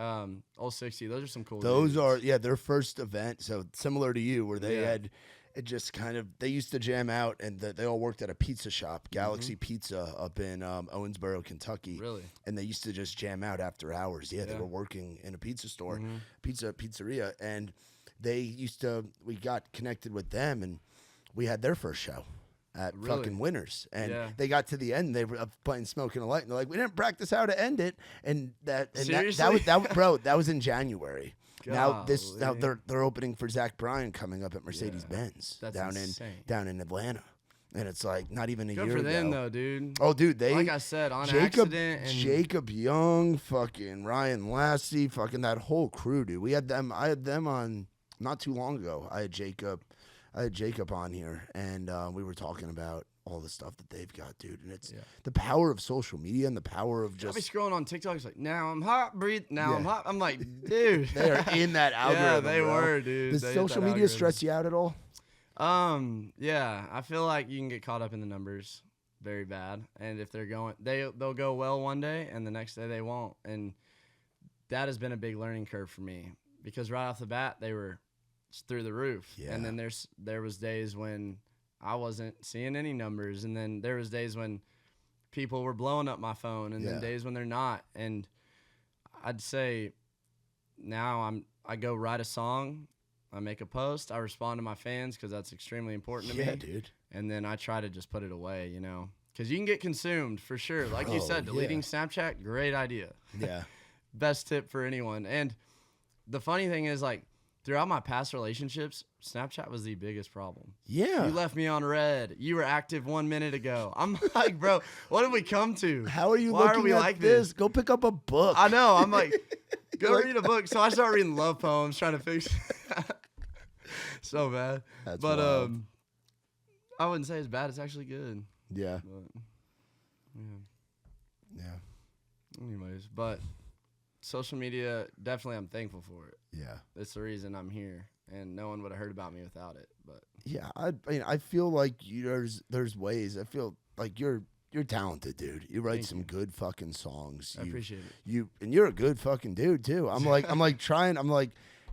[SPEAKER 3] Old 60. Those are some cool dudes.
[SPEAKER 2] Their first event. So, similar to you, where they had... It just kind of, they used to jam out, and they all worked at a pizza shop, Galaxy Pizza, up in Owensboro, Kentucky. Really? And they used to just jam out after hours. Yeah, they were working in a pizza store, pizzeria, and we got connected with them, and we had their first show at fucking Winners. And they got to the end, they were playing Smoking a Light, and they're like, we didn't practice how to end it. And that was in January. Now they're opening for Zach Bryan coming up at Mercedes Benz down in Atlanta, and it's like not even a year ago.
[SPEAKER 3] Good for them though, dude.
[SPEAKER 2] Oh, dude,
[SPEAKER 3] like I said, accident and
[SPEAKER 2] Jacob Young, fucking Ryan Lassie, fucking that whole crew, dude. I had them on not too long ago. I had Jacob on here, and we were talking about all the stuff that they've got, dude. And it's the power of social media and the power of just...
[SPEAKER 3] I'll be scrolling on TikTok. It's like, now I'm hot, breathe. Now I'm hot. I'm like, dude.
[SPEAKER 2] They're in that algorithm,
[SPEAKER 3] Yeah, they were, dude.
[SPEAKER 2] Does social media stress you out at all?
[SPEAKER 3] Yeah. I feel like you can get caught up in the numbers very bad. And if they're going... They'll go well one day, and the next day they won't. And that has been a big learning curve for me. Because right off the bat, they were through the roof. Yeah. And then there was days when... I wasn't seeing any numbers, and then there was days when people were blowing up my phone, and then days when they're not. And I'd say now I go write a song, I make a post, I respond to my fans because that's extremely important to me.
[SPEAKER 2] Yeah, dude.
[SPEAKER 3] And then I try to just put it away, you know, because you can get consumed for sure. Like you said, deleting Snapchat, great idea.
[SPEAKER 2] Yeah.
[SPEAKER 3] Best tip for anyone. And the funny thing is, like, throughout my past relationships, Snapchat was the biggest problem.
[SPEAKER 2] Yeah.
[SPEAKER 3] You left me on red. You were active 1 minute ago. I'm like, bro, what did we come to?
[SPEAKER 2] How are you
[SPEAKER 3] Why
[SPEAKER 2] looking
[SPEAKER 3] are we
[SPEAKER 2] at
[SPEAKER 3] like
[SPEAKER 2] this? Go pick up a book.
[SPEAKER 3] I know. I'm like, go
[SPEAKER 2] Like-
[SPEAKER 3] read a book. So I start reading love poems, trying to fix so bad.
[SPEAKER 2] That's
[SPEAKER 3] but
[SPEAKER 2] wild.
[SPEAKER 3] I wouldn't say it's bad. It's actually good.
[SPEAKER 2] Yeah.
[SPEAKER 3] But, yeah.
[SPEAKER 2] Yeah.
[SPEAKER 3] Anyways, but social media, definitely I'm thankful for it.
[SPEAKER 2] Yeah.
[SPEAKER 3] It's the reason I'm here, and no one would have heard about me without it. But
[SPEAKER 2] Yeah. I mean, I feel like there's ways. I feel like you're talented, dude. You write some good fucking songs.
[SPEAKER 3] I appreciate it.
[SPEAKER 2] And you're a good fucking dude too. I'm like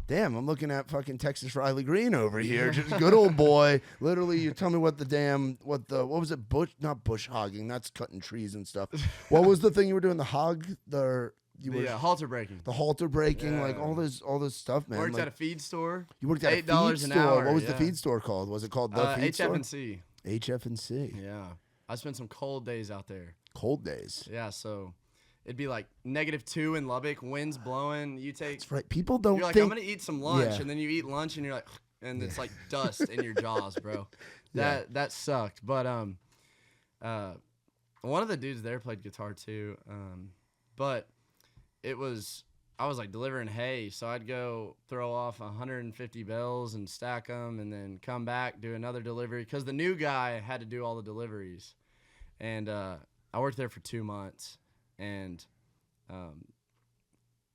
[SPEAKER 2] damn, I'm looking at fucking Texas Riley Green over here. Just good old boy. Literally, you tell me what was it? Not bush hogging. That's cutting trees and stuff. What was the thing you were doing?
[SPEAKER 3] Halter breaking.
[SPEAKER 2] The halter breaking,
[SPEAKER 3] Yeah.
[SPEAKER 2] like all this stuff, man.
[SPEAKER 3] Worked
[SPEAKER 2] like,
[SPEAKER 3] at a feed store.
[SPEAKER 2] you worked at a
[SPEAKER 3] $8
[SPEAKER 2] feed
[SPEAKER 3] an
[SPEAKER 2] store.
[SPEAKER 3] hour,
[SPEAKER 2] What was the
[SPEAKER 3] yeah.
[SPEAKER 2] feed store called? Was it called the feed store?
[SPEAKER 3] HF&C.
[SPEAKER 2] HF&C.
[SPEAKER 3] Yeah. I spent some cold days out there.
[SPEAKER 2] Cold days.
[SPEAKER 3] Yeah, so it'd be like -2 in Lubbock, winds blowing. You take.
[SPEAKER 2] That's right. People don't
[SPEAKER 3] You're like,
[SPEAKER 2] think.
[SPEAKER 3] I'm gonna eat some lunch,
[SPEAKER 2] Yeah.
[SPEAKER 3] and then you eat lunch, and you're like, and it's like dust in your jaws, bro. That sucked. But one of the dudes there played guitar too. But I was like delivering hay, so I'd go throw off 150 bells and stack them, and then come back, do another delivery, because the new guy had to do all the deliveries. And I worked there for 2 months, and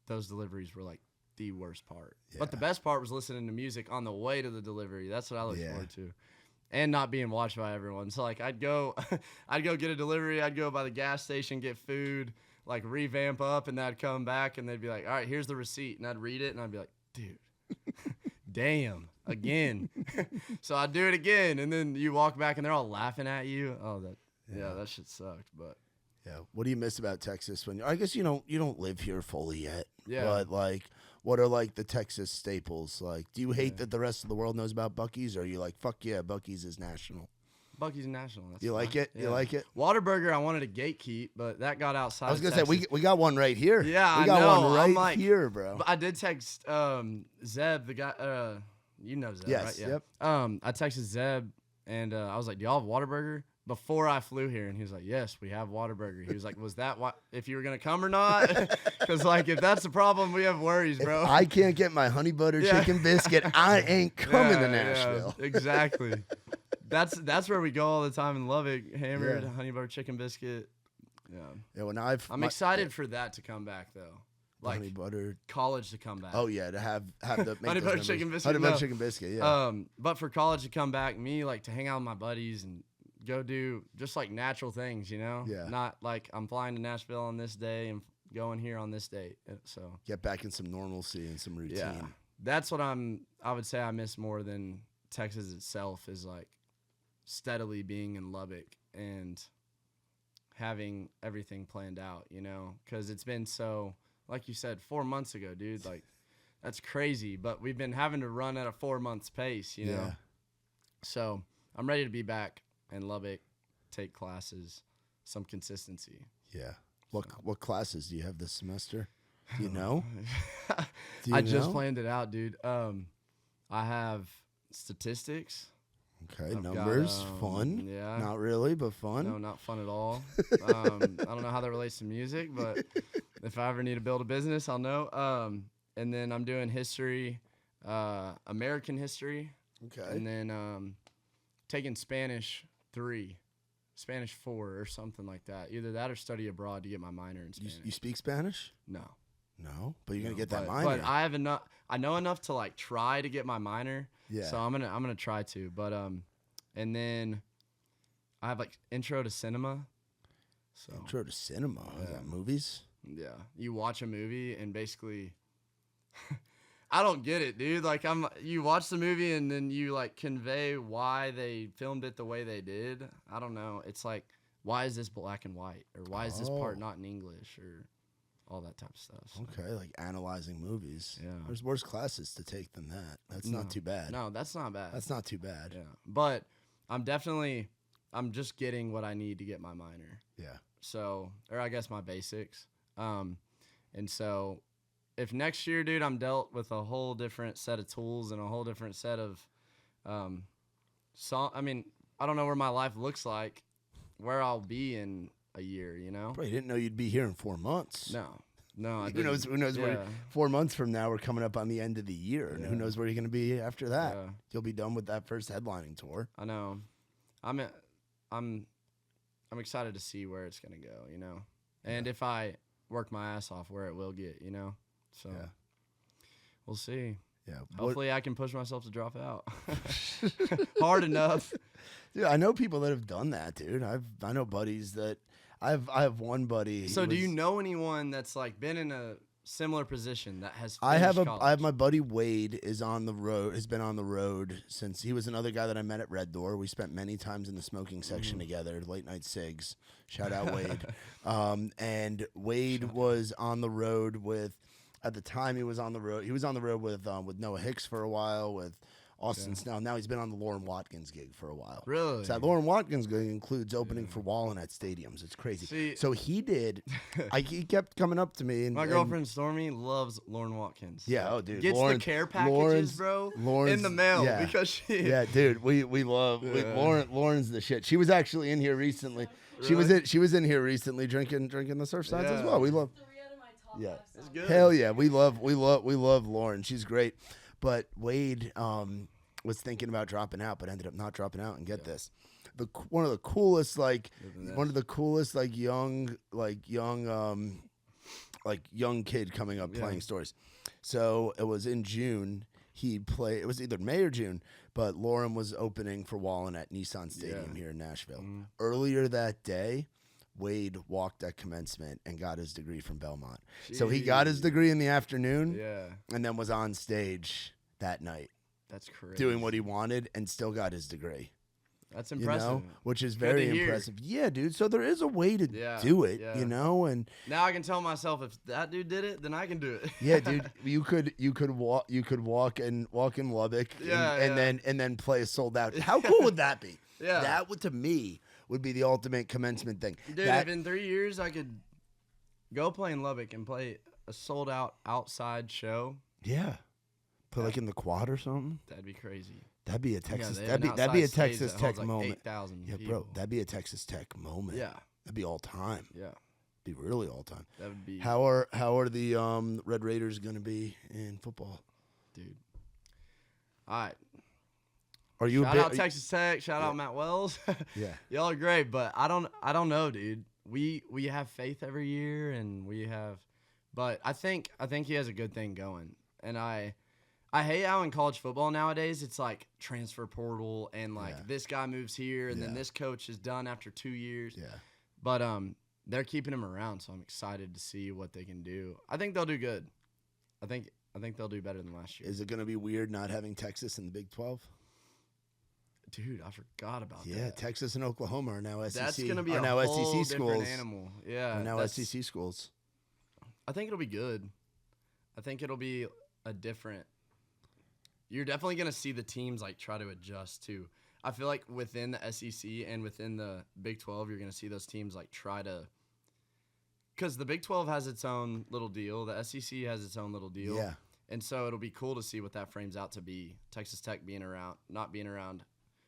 [SPEAKER 3] those deliveries were like the worst part.
[SPEAKER 2] Yeah.
[SPEAKER 3] But the best part was listening to music on the way to the delivery. That's what I look
[SPEAKER 2] Yeah.
[SPEAKER 3] forward to. And not being watched by everyone. So like I'd go get a delivery, I'd go by the gas station, get food, like revamp up, and then I'd come back and they'd be like, all right, here's the receipt. And I'd read it and I'd be like, dude, damn, again. So I'd do it again, and then you walk back and they're all laughing at you. Oh, that shit sucked. But
[SPEAKER 2] Yeah. What do you miss about Texas? I guess you don't live here fully yet.
[SPEAKER 3] Yeah.
[SPEAKER 2] But like, what are like the Texas staples? Like, do you hate that the rest of the world knows about Buc-ee's, or are you like, fuck yeah, Buc-ee's is national?
[SPEAKER 3] Buc-ee's national. That's
[SPEAKER 2] You
[SPEAKER 3] fine.
[SPEAKER 2] like it?
[SPEAKER 3] Yeah.
[SPEAKER 2] You like it?
[SPEAKER 3] Whaterbirger, I wanted to gatekeep, but that got outside.
[SPEAKER 2] I was
[SPEAKER 3] of
[SPEAKER 2] gonna say
[SPEAKER 3] Texas.
[SPEAKER 2] we got one right here.
[SPEAKER 3] Yeah,
[SPEAKER 2] we got
[SPEAKER 3] I know.
[SPEAKER 2] one
[SPEAKER 3] I'm
[SPEAKER 2] right
[SPEAKER 3] like-
[SPEAKER 2] here, bro.
[SPEAKER 3] But I did text Zeb, the guy. You know Zeb,
[SPEAKER 2] Yes,
[SPEAKER 3] right? Yeah.
[SPEAKER 2] yep.
[SPEAKER 3] I texted Zeb, and I was like, "Do y'all have Whataburger?" Before I flew here, and he was like, "Yes, we have Whataburger." He was like, "Was that if you were gonna come or not?" Because like, if that's the problem, we have worries, bro.
[SPEAKER 2] If I can't get my honey butter
[SPEAKER 3] Yeah.
[SPEAKER 2] chicken biscuit, I ain't coming to
[SPEAKER 3] Yeah,
[SPEAKER 2] Nashville.
[SPEAKER 3] yeah, exactly. That's where we go all the time in Lubbock. Hammered
[SPEAKER 2] Yeah.
[SPEAKER 3] honey butter chicken biscuit. Yeah.
[SPEAKER 2] Yeah, when
[SPEAKER 3] I'm excited for that to come back though. Like
[SPEAKER 2] honey butter.
[SPEAKER 3] college to come back.
[SPEAKER 2] Oh yeah, to have the make
[SPEAKER 3] Honey
[SPEAKER 2] those
[SPEAKER 3] butter
[SPEAKER 2] memories.
[SPEAKER 3] chicken biscuit,
[SPEAKER 2] Honey butter
[SPEAKER 3] no.
[SPEAKER 2] chicken biscuit. Yeah.
[SPEAKER 3] But for college to come back, me like to hang out with my buddies and go do just like natural things, you know?
[SPEAKER 2] Yeah.
[SPEAKER 3] Not like I'm flying to Nashville on this day and going here on this date. So
[SPEAKER 2] Get back in some normalcy and some routine.
[SPEAKER 3] yeah, that's what I would say I miss more than Texas itself, is like steadily being in Lubbock and having everything planned out, you know? Because it's been so, like you said, 4 months ago, dude. Like, that's crazy. But we've been having to run at a 4 months pace, you know?
[SPEAKER 2] Yeah.
[SPEAKER 3] So I'm ready to be back in Lubbock, take classes, some consistency.
[SPEAKER 2] Yeah. What classes do you have this semester? Do you know? Do
[SPEAKER 3] I
[SPEAKER 2] you
[SPEAKER 3] just
[SPEAKER 2] know?
[SPEAKER 3] planned it out, dude. I have statistics.
[SPEAKER 2] Okay,
[SPEAKER 3] I've got,
[SPEAKER 2] numbers, fun.
[SPEAKER 3] yeah.
[SPEAKER 2] Not really, but fun.
[SPEAKER 3] No, not fun at all. I don't know how that relates to music, but if I ever need to build a business, I'll know. And then I'm doing history, American history,
[SPEAKER 2] Okay.
[SPEAKER 3] and then taking Spanish 3, Spanish 4, or something like that. Either that or study abroad to get my minor in Spanish.
[SPEAKER 2] You speak Spanish?
[SPEAKER 3] No.
[SPEAKER 2] No, but you're gonna get that
[SPEAKER 3] but,
[SPEAKER 2] minor.
[SPEAKER 3] But I have enough. I know enough to like try to get my minor.
[SPEAKER 2] Yeah.
[SPEAKER 3] So I'm gonna try to. But and then I have like intro to cinema. So
[SPEAKER 2] Intro to cinema. Is
[SPEAKER 3] Yeah.
[SPEAKER 2] that movies?
[SPEAKER 3] yeah, you watch a movie and basically, I don't get it, dude. Like you watch the movie and then you like convey why they filmed it the way they did. I don't know. It's like, why is this black and white, or why is this part
[SPEAKER 2] Oh.
[SPEAKER 3] not in English, or all that type of stuff. So.
[SPEAKER 2] Okay, like analyzing movies.
[SPEAKER 3] Yeah.
[SPEAKER 2] There's worse classes to take than that. That's not too bad.
[SPEAKER 3] No, that's not bad.
[SPEAKER 2] That's not too bad.
[SPEAKER 3] Yeah, but I'm just getting what I need to get my minor.
[SPEAKER 2] Yeah.
[SPEAKER 3] So, or I guess my basics. And so if next year, dude, I'm dealt with a whole different set of tools and a whole different set of I mean, I don't know where my life looks like, where I'll be in a year, you know?
[SPEAKER 2] Bro, you didn't know you'd be here in 4 months.
[SPEAKER 3] No, I
[SPEAKER 2] Who knows where 4 months from now we're coming up on the end of the year, and who knows where you're going to be after that. Yeah. You'll be done with that first headlining tour.
[SPEAKER 3] I know. I'm excited to see where it's going to go, you know? And if I work my ass off, where it will get, you know? So we'll see.
[SPEAKER 2] Yeah.
[SPEAKER 3] Hopefully I can push myself to drop out. Hard enough.
[SPEAKER 2] Dude, I know people that have done that, dude. I know buddies that I have one buddy.
[SPEAKER 3] So do you know anyone that's like been in a similar position that has
[SPEAKER 2] I have
[SPEAKER 3] college?
[SPEAKER 2] my buddy Wade has been on the road since he was another guy that I met at Red Door. We spent many times in the smoking section together, late night cigs. Shout out Wade. And Wade was on the road with, at the time he was on the road with Noah Hicks for a while, with Austin Snell. Now he's been on the Lauren Watkins gig for a while.
[SPEAKER 3] Really?
[SPEAKER 2] So that Lauren Watkins gig includes opening for Wallen at stadiums. It's crazy. So he did. He kept coming up to me. And
[SPEAKER 3] my girlfriend Stormy loves Lauren Watkins.
[SPEAKER 2] Yeah. Oh, dude.
[SPEAKER 3] Gets the care packages, bro, in the mail because she.
[SPEAKER 2] Yeah, dude. We love Lauren's the shit. She was actually in here recently.
[SPEAKER 3] Really?
[SPEAKER 2] She was in here recently drinking the surf signs as well. We love. Yeah.
[SPEAKER 3] It's good.
[SPEAKER 2] Hell yeah. We love Lauren. She's great. But Wade was thinking about dropping out, but ended up not dropping out. And get this, one of the coolest young kid coming up playing stories. So it was in June. It was either May or June, but Lauren was opening for Wallen at Nissan Stadium here in Nashville. Earlier that day, Wade walked at commencement and got his degree from Belmont. Jeez. So he got his degree in the afternoon and then was on stage that night.
[SPEAKER 3] That's crazy.
[SPEAKER 2] Doing what he wanted and still got his degree.
[SPEAKER 3] That's impressive.
[SPEAKER 2] You know, which is very impressive. Yeah, dude. So there is a way to do it, you know, and
[SPEAKER 3] now I can tell myself if that dude did it, then I can do it.
[SPEAKER 2] Yeah, dude. You could walk in Lubbock and then play a sold out. How cool would that be?
[SPEAKER 3] Yeah.
[SPEAKER 2] That would, to me, would be the ultimate commencement thing.
[SPEAKER 3] Dude, if in 3 years I could go play in Lubbock and play a sold out outside show.
[SPEAKER 2] Yeah. Put like in the quad or something.
[SPEAKER 3] That'd be crazy.
[SPEAKER 2] That'd be a Texas. That'd be a Texas Tech moment.
[SPEAKER 3] 8,000
[SPEAKER 2] yeah,
[SPEAKER 3] people.
[SPEAKER 2] bro. That'd be a Texas Tech moment.
[SPEAKER 3] Yeah.
[SPEAKER 2] That'd be all time.
[SPEAKER 3] Yeah.
[SPEAKER 2] Be really all time.
[SPEAKER 3] That would be.
[SPEAKER 2] How are the Red Raiders gonna be in football,
[SPEAKER 3] dude? All right.
[SPEAKER 2] Are you
[SPEAKER 3] shout out Texas Tech? Shout out Matt Wells.
[SPEAKER 2] Yeah.
[SPEAKER 3] Y'all are great, but I don't know, dude. We have faith every year, and but I think he has a good thing going, and I hate how in college football nowadays it's like transfer portal and like this guy moves here and then this coach is done after 2 years.
[SPEAKER 2] Yeah.
[SPEAKER 3] But they're keeping him around, so I'm excited to see what they can do. I think they'll do good. I think they'll do better than last year.
[SPEAKER 2] Is it going to be weird not having Texas in the Big 12?
[SPEAKER 3] Dude, I forgot about that.
[SPEAKER 2] Yeah, Texas and Oklahoma are now SEC.
[SPEAKER 3] That's going to be a
[SPEAKER 2] now
[SPEAKER 3] whole
[SPEAKER 2] SEC
[SPEAKER 3] different
[SPEAKER 2] schools.
[SPEAKER 3] animal. Yeah.
[SPEAKER 2] Are now SEC schools.
[SPEAKER 3] I think it'll be good. I think it'll be a different. You're definitely going to see the teams like try to adjust too. I feel like within the SEC and within the Big 12, you're going to see those teams like try to. Because the Big 12 has its own little deal. The SEC has its own little deal.
[SPEAKER 2] Yeah.
[SPEAKER 3] And so it'll be cool to see what that frames out to be. Texas Tech not being around.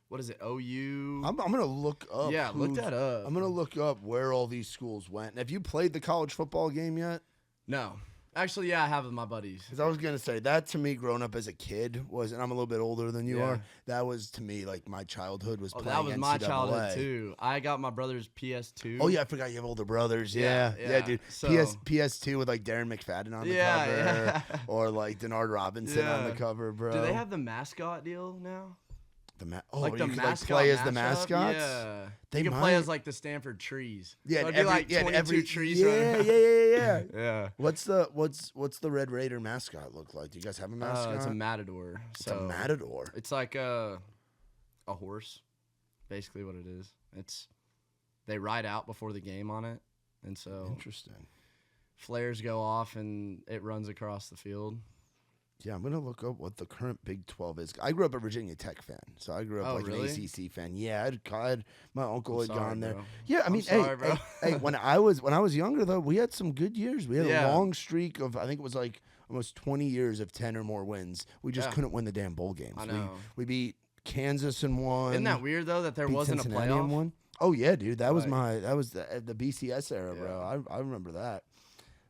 [SPEAKER 3] What is it, OU?
[SPEAKER 2] I'm going to look up.
[SPEAKER 3] Yeah, look that up.
[SPEAKER 2] I'm going to look up where all these schools went. Have you played the college football game yet?
[SPEAKER 3] No. Actually, yeah, I have with my buddies.
[SPEAKER 2] Because I was going to say, that to me, growing up as a kid, and I'm a little bit older than you are, that was, to me, like, my childhood was playing
[SPEAKER 3] that was
[SPEAKER 2] NCAA.
[SPEAKER 3] my childhood, too. I got my brother's PS2.
[SPEAKER 2] Oh, yeah, I forgot you have older brothers. Yeah, dude. So, PS2 with, like, Darren McFadden on the cover. Or, like, Denard Robinson on the cover, bro.
[SPEAKER 3] Do they have the mascot deal now?
[SPEAKER 2] Like the mascot play as the mascots?
[SPEAKER 3] Yeah.
[SPEAKER 2] They
[SPEAKER 3] can play as like the Stanford trees.
[SPEAKER 2] Yeah,
[SPEAKER 3] so like 22 trees.
[SPEAKER 2] Yeah.
[SPEAKER 3] Yeah.
[SPEAKER 2] What's the Red Raider mascot look like? Do you guys have a mascot?
[SPEAKER 3] It's a matador.
[SPEAKER 2] It's a matador.
[SPEAKER 3] It's like a horse, basically what it is. They ride out before the game on it, and so
[SPEAKER 2] interesting. Flares
[SPEAKER 3] go off and it runs across the field.
[SPEAKER 2] Yeah, I'm going to look up what the current Big 12 is. I grew up a Virginia Tech fan, so I grew up
[SPEAKER 3] really?
[SPEAKER 2] an ACC fan. Yeah, my uncle had gone there.
[SPEAKER 3] Bro.
[SPEAKER 2] Yeah, I mean, hey, when I was younger though, we had some good years. We had a long streak of, I think it was like almost 20 years of 10 or more wins. We just couldn't win the damn bowl games.
[SPEAKER 3] I know.
[SPEAKER 2] We beat Kansas in one.
[SPEAKER 3] Isn't that weird though that there wasn't
[SPEAKER 2] Cincinnati
[SPEAKER 3] a playoff?
[SPEAKER 2] in one? Oh yeah, dude. That was the BCS era, bro. I remember that.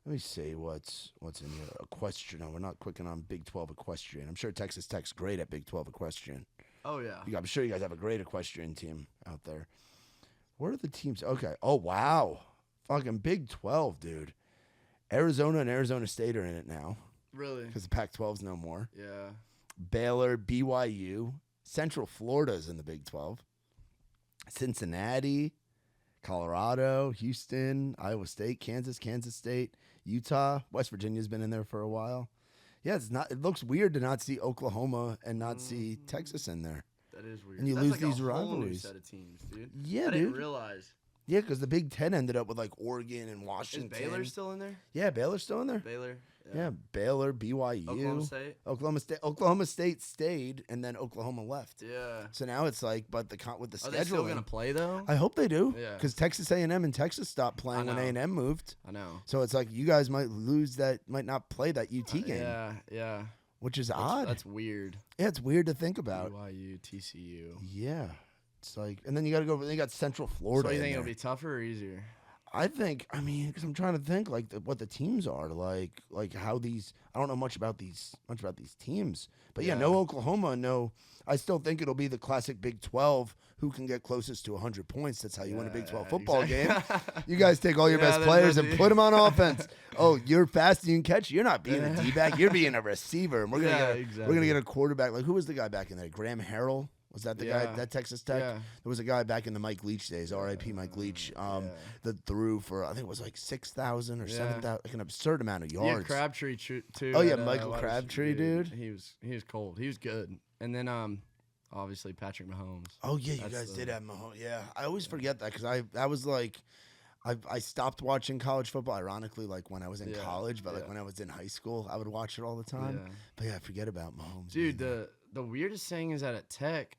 [SPEAKER 2] Let me see what's in here. Equestrian. No, we're not clicking on Big 12 equestrian. I'm sure Texas Tech's great at Big 12 equestrian.
[SPEAKER 3] Oh yeah.
[SPEAKER 2] I'm sure you guys have a great equestrian team out there. What are the teams? Okay. Oh wow. Fucking Big 12, dude. Arizona and Arizona State are in it now.
[SPEAKER 3] Really?
[SPEAKER 2] Because the Pac-12's no more.
[SPEAKER 3] Yeah.
[SPEAKER 2] Baylor, BYU, Central Florida's in the Big 12. Cincinnati, Colorado, Houston, Iowa State, Kansas State, Utah, West Virginia's been in there for a while. Yeah, it looks weird to not see Oklahoma and not see Texas in there.
[SPEAKER 3] That is weird.
[SPEAKER 2] And you
[SPEAKER 3] That's
[SPEAKER 2] lose
[SPEAKER 3] like
[SPEAKER 2] these
[SPEAKER 3] a whole new
[SPEAKER 2] rivalries.
[SPEAKER 3] set of teams, dude.
[SPEAKER 2] Yeah,
[SPEAKER 3] I
[SPEAKER 2] dude.
[SPEAKER 3] didn't realize.
[SPEAKER 2] Yeah, because the Big Ten ended up with like Oregon and Washington.
[SPEAKER 3] Is Baylor still in there?
[SPEAKER 2] Yeah, Baylor's still in there.
[SPEAKER 3] Baylor.
[SPEAKER 2] Yeah, Baylor, BYU, Oklahoma State stayed, and then Oklahoma left.
[SPEAKER 3] Yeah.
[SPEAKER 2] So now it's like, but with the
[SPEAKER 3] Are
[SPEAKER 2] scheduling,
[SPEAKER 3] they still gonna play though?
[SPEAKER 2] I hope they do.
[SPEAKER 3] Yeah.
[SPEAKER 2] Because Texas A&M and Texas stopped playing when A&M moved.
[SPEAKER 3] I know.
[SPEAKER 2] So it's like you guys might not play that UT game.
[SPEAKER 3] Yeah.
[SPEAKER 2] Which is odd.
[SPEAKER 3] That's weird.
[SPEAKER 2] Yeah, it's weird to think about.
[SPEAKER 3] BYU, TCU.
[SPEAKER 2] Yeah. It's like, and then you got to go. Then you got Central Florida.
[SPEAKER 3] So you think it'll be tougher or easier?
[SPEAKER 2] I mean, because I'm trying to think like what the teams are like how these. I don't know much about these teams, but yeah, no Oklahoma, no. I still think it'll be the classic Big 12. Who can get closest to 100 points? That's how you win a Big 12 football game. You guys take all your best players and put them on offense. Oh, you're fast and you can catch. You're not being a D-back. You're being a receiver. And we're gonna get a quarterback. Like who was the guy back in there? Graham Harrell. Was that the guy, that Texas Tech? Yeah. There was a guy back in the Mike Leach days, R.I.P. Mike Leach, that threw for, I think it was like 6,000 or 7,000, like an absurd amount of yards.
[SPEAKER 3] Yeah, Crabtree, too.
[SPEAKER 2] Oh, yeah, Michael Crabtree, dude.
[SPEAKER 3] He was cold. He was good. And then, obviously, Patrick Mahomes.
[SPEAKER 2] Oh, yeah, you guys did have Mahomes. Yeah, I always forget that because I was like, I stopped watching college football, ironically, like when I was in college, but like when I was in high school, I would watch it all the time. Yeah. But yeah, I forget about Mahomes.
[SPEAKER 3] Dude, the weirdest thing is that at Tech,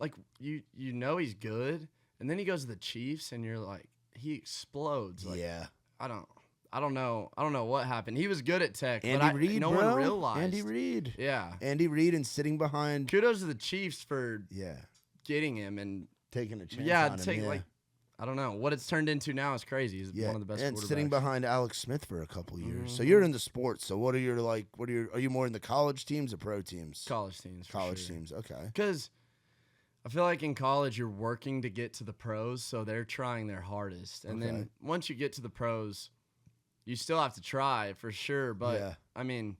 [SPEAKER 3] like you know he's good, and then he goes to the Chiefs, and you're like, he explodes. Like,
[SPEAKER 2] yeah.
[SPEAKER 3] I don't know what happened. He was good at Tech,
[SPEAKER 2] Andy Reid,
[SPEAKER 3] no one realized.
[SPEAKER 2] Andy Reid.
[SPEAKER 3] Yeah.
[SPEAKER 2] Andy Reid and sitting behind.
[SPEAKER 3] Kudos to the Chiefs for getting him and
[SPEAKER 2] taking a chance on him.
[SPEAKER 3] Like, I don't know. What it's turned into now is crazy. He's one of the best
[SPEAKER 2] and
[SPEAKER 3] quarterbacks.
[SPEAKER 2] Sitting behind Alex Smith for a couple years. Mm-hmm. So you're in the sports. So are you more in the college teams or pro teams?
[SPEAKER 3] College teams.
[SPEAKER 2] College teams, okay.
[SPEAKER 3] Because I feel like in college you're working to get to the pros, so they're trying their hardest. And then once you get to the pros, you still have to try for sure. But, I mean,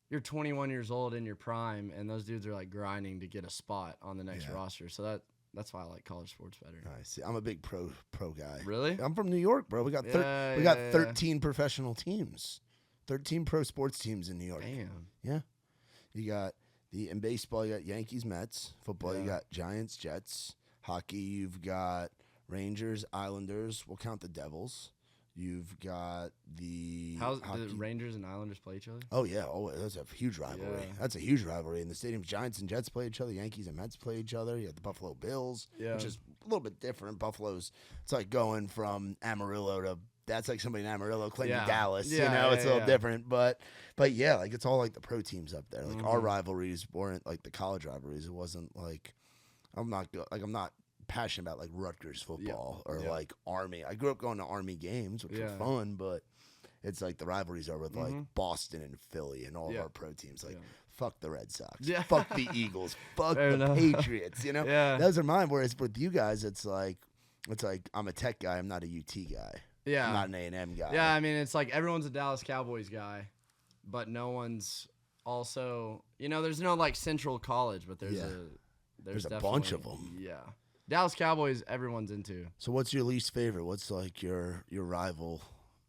[SPEAKER 3] you're 21 years old in your prime, and those dudes are like grinding to get a spot on the next roster. So that's why I like college sports better.
[SPEAKER 2] I see. I'm a big pro guy.
[SPEAKER 3] Really?
[SPEAKER 2] I'm from New York, bro. We got 13 professional teams, 13 pro sports teams in New York.
[SPEAKER 3] Damn.
[SPEAKER 2] Yeah. You got in baseball, you got Yankees, Mets. Football, you got Giants, Jets. Hockey, you've got Rangers, Islanders. We'll count the Devils. You've got the
[SPEAKER 3] Rangers and Islanders play each other?
[SPEAKER 2] Oh, yeah. Oh, that's a huge rivalry. Yeah. That's a huge rivalry. In the stadium, Giants and Jets play each other. Yankees and Mets play each other. You have the Buffalo Bills, which is a little bit different. Buffalo's, it's like going from Amarillo to, that's like somebody in Amarillo claiming Dallas. It's a little different. But yeah, like it's all like the pro teams up there. Like our rivalries weren't like the college rivalries. It wasn't like, I'm not passionate about like Rutgers football or like Army. I grew up going to Army games, which were fun, but it's like the rivalries are with like Boston and Philly and all of our pro teams. Like fuck the Red Sox, fuck the Eagles, fuck the Patriots. You know, those are mine. Whereas with you guys, it's like I'm a Tech guy. I'm not a UT guy.
[SPEAKER 3] Yeah,
[SPEAKER 2] I'm not an A&M guy.
[SPEAKER 3] Yeah, I mean it's like everyone's a Dallas Cowboys guy, but no one's also there's no like Central College, but there's
[SPEAKER 2] a bunch of them.
[SPEAKER 3] Yeah. Dallas Cowboys, everyone's into.
[SPEAKER 2] So what's your least favorite? What's like your rival?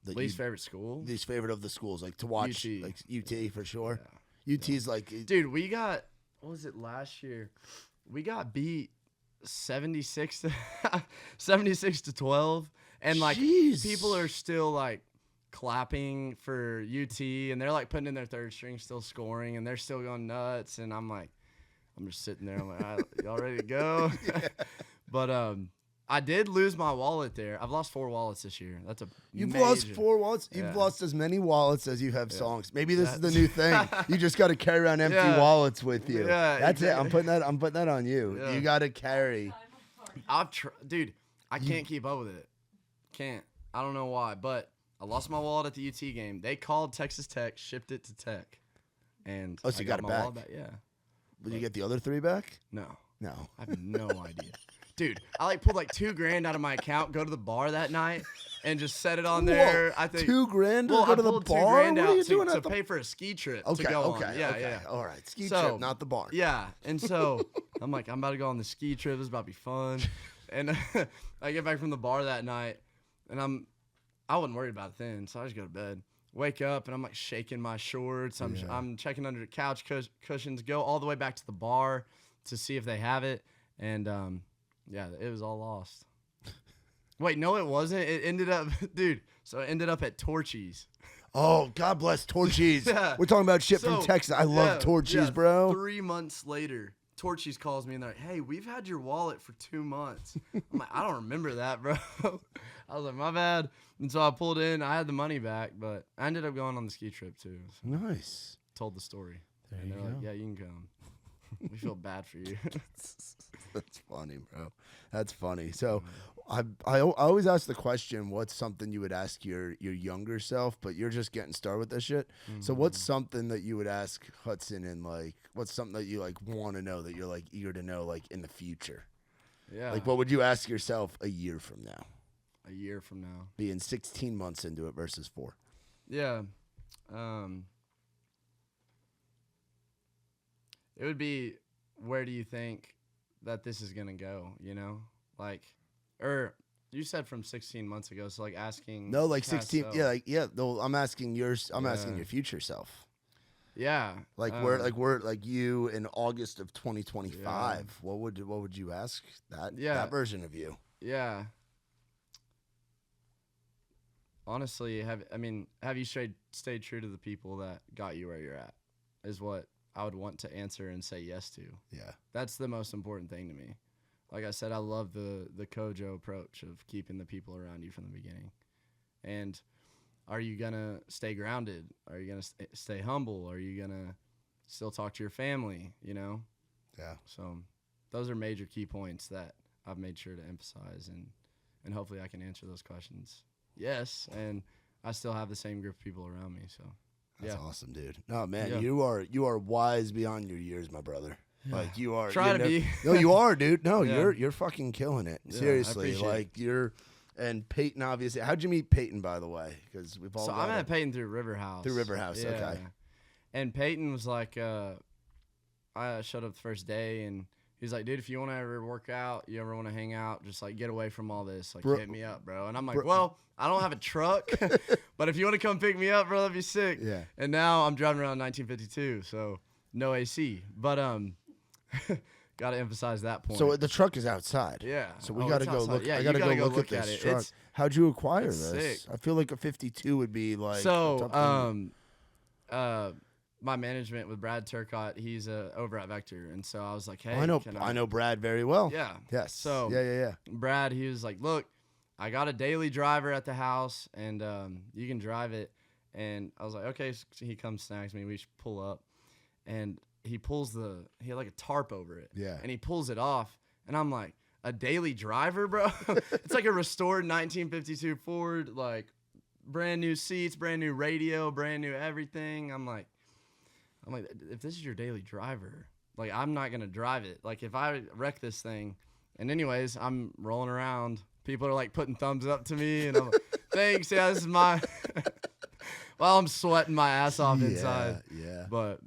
[SPEAKER 3] Least favorite school?
[SPEAKER 2] Least favorite of the schools, like to watch,
[SPEAKER 3] UT.
[SPEAKER 2] like UT for sure. Yeah. UT's like,
[SPEAKER 3] dude, we got, what was it last year? We got beat 76 to 12, and like people are still like clapping for UT, and they're like putting in their third string, still scoring, and they're still going nuts, and I'm just sitting there. I'm like, y'all ready to go? But I did lose my wallet there. I've lost 4 wallets this year. That's a
[SPEAKER 2] You've
[SPEAKER 3] major.
[SPEAKER 2] lost 4 wallets. You've lost as many wallets as you have songs. Maybe this is the new thing. You just got to carry around empty wallets with you.
[SPEAKER 3] Yeah,
[SPEAKER 2] that's it. I'm putting that on you.
[SPEAKER 3] Yeah.
[SPEAKER 2] You got to carry.
[SPEAKER 3] Dude, I can't keep up with it. Can't. I don't know why, but I lost my wallet at the UT game. They called Texas Tech, shipped it to Tech, and
[SPEAKER 2] so you got it
[SPEAKER 3] my
[SPEAKER 2] back?
[SPEAKER 3] wallet back. Yeah.
[SPEAKER 2] Will you get the other 3 back?
[SPEAKER 3] No.
[SPEAKER 2] No.
[SPEAKER 3] I have no idea. Dude, I pulled like $2,000 out of my account, go to the bar that night, and just set it on there.
[SPEAKER 2] Whoa,
[SPEAKER 3] I think
[SPEAKER 2] $2,000 to
[SPEAKER 3] well,
[SPEAKER 2] go to
[SPEAKER 3] I
[SPEAKER 2] the
[SPEAKER 3] pulled
[SPEAKER 2] bar.
[SPEAKER 3] $2,000
[SPEAKER 2] What are you
[SPEAKER 3] out
[SPEAKER 2] doing
[SPEAKER 3] to
[SPEAKER 2] at the
[SPEAKER 3] pay for a ski trip
[SPEAKER 2] Okay,
[SPEAKER 3] to go
[SPEAKER 2] okay,
[SPEAKER 3] on. Yeah,
[SPEAKER 2] okay.
[SPEAKER 3] yeah.
[SPEAKER 2] All right, ski trip, not the bar.
[SPEAKER 3] Yeah, and so I'm like, I'm about to go on the ski trip. This is about to be fun. And I get back from the bar that night, and I wasn't worried about it then, so I just go to bed. Wake up, and I'm like shaking my shorts. I'm checking under the couch cushions. Go all the way back to the bar to see if they have it, and yeah, it was all lost. Wait, no, it wasn't. It ended up, dude. So it ended up at Torchy's.
[SPEAKER 2] Oh, God bless Torchy's.
[SPEAKER 3] Yeah.
[SPEAKER 2] We're talking about shit from Texas. I love Torchy's, bro.
[SPEAKER 3] 3 months later, Torchy's calls me and they're like, "Hey, we've had your wallet for 2 months." I'm like, "I don't remember that, bro." I was like, "My bad." And so I pulled in. I had the money back, but I ended up going on the ski trip too. So
[SPEAKER 2] nice.
[SPEAKER 3] Told the story.
[SPEAKER 2] There
[SPEAKER 3] and
[SPEAKER 2] you
[SPEAKER 3] they're
[SPEAKER 2] go.
[SPEAKER 3] like, "Yeah, you can come." We feel bad for you.
[SPEAKER 2] That's funny, bro. That's funny. So I always ask the question, what's something you would ask your younger self, but you're just getting started with this shit. So what's something that you would ask Hudson, and like what's something that you like want to know, that you're like eager to know like in the future?
[SPEAKER 3] Yeah.
[SPEAKER 2] Like what would you ask yourself a year from now?
[SPEAKER 3] A year from now.
[SPEAKER 2] Being 16 months into it versus 4.
[SPEAKER 3] Yeah. It would be, where do you think that this is going to go, you know? Like, or you said from 16 months ago, so like asking.
[SPEAKER 2] No, like 16.
[SPEAKER 3] self.
[SPEAKER 2] Yeah, like, yeah. No, I'm asking asking your future self.
[SPEAKER 3] Yeah.
[SPEAKER 2] Like we're like you in August of 2025. What would you ask that version of you?
[SPEAKER 3] Yeah. Honestly, have you stayed true to the people that got you where you're at? Is what I would want to answer and say yes to.
[SPEAKER 2] Yeah.
[SPEAKER 3] That's the most important thing to me. Like I said, I love the Kojo approach of keeping the people around you from the beginning. And are you going to stay grounded? Are you going to stay humble? Are you going to still talk to your family, you know?
[SPEAKER 2] Yeah.
[SPEAKER 3] So those are major key points that I've made sure to emphasize, and hopefully I can answer those questions. Yes, and I still have the same group of people around me, so.
[SPEAKER 2] That's awesome, dude. No, man, you are wise beyond your years, my brother. Yeah. Like you are.
[SPEAKER 3] Try to be.
[SPEAKER 2] No, you are, dude. No, you're fucking killing it.
[SPEAKER 3] Yeah,
[SPEAKER 2] seriously, like you're. And Peyton, obviously. How'd you meet Peyton, by the way? Because we've all.
[SPEAKER 3] So I met Peyton through River House.
[SPEAKER 2] Through River House, okay.
[SPEAKER 3] And Peyton was like, I showed up the first day, and he's like, "Dude, if you want to ever work out, you ever want to hang out, just like get away from all this, like hit me up, bro." And I'm like, "Well, I don't have a truck, but if you want to come pick me up, bro, that'd be sick."
[SPEAKER 2] Yeah.
[SPEAKER 3] And now I'm driving around 1952, so no AC, but got to emphasize that point.
[SPEAKER 2] So the truck is outside.
[SPEAKER 3] Yeah.
[SPEAKER 2] So we got to go look.
[SPEAKER 3] Yeah,
[SPEAKER 2] I got to go look at this truck. How'd you acquire this?
[SPEAKER 3] Sick.
[SPEAKER 2] I feel like a 52 would be like.
[SPEAKER 3] So, my management with Brad Turcott, he's over at Vector, and so I was like, "Hey,
[SPEAKER 2] I know Brad very well."
[SPEAKER 3] Yeah.
[SPEAKER 2] Yes.
[SPEAKER 3] So
[SPEAKER 2] yeah.
[SPEAKER 3] Brad, he was like, "Look, I got a daily driver at the house, and you can drive it." And I was like, "Okay." So he comes, snags me. We should pull up, and he had like a tarp over it.
[SPEAKER 2] Yeah.
[SPEAKER 3] And he pulls it off, and I'm like, "A daily driver, bro?" It's like a restored 1952 Ford, like brand new seats, brand new radio, brand new everything. I'm like, if this is your daily driver, like I'm not gonna drive it. Like if I wreck this thing, and anyways, I'm rolling around. People are like putting thumbs up to me, and I'm like, "Thanks, yeah, this is my." Well, I'm sweating my ass off inside.
[SPEAKER 2] Yeah.
[SPEAKER 3] But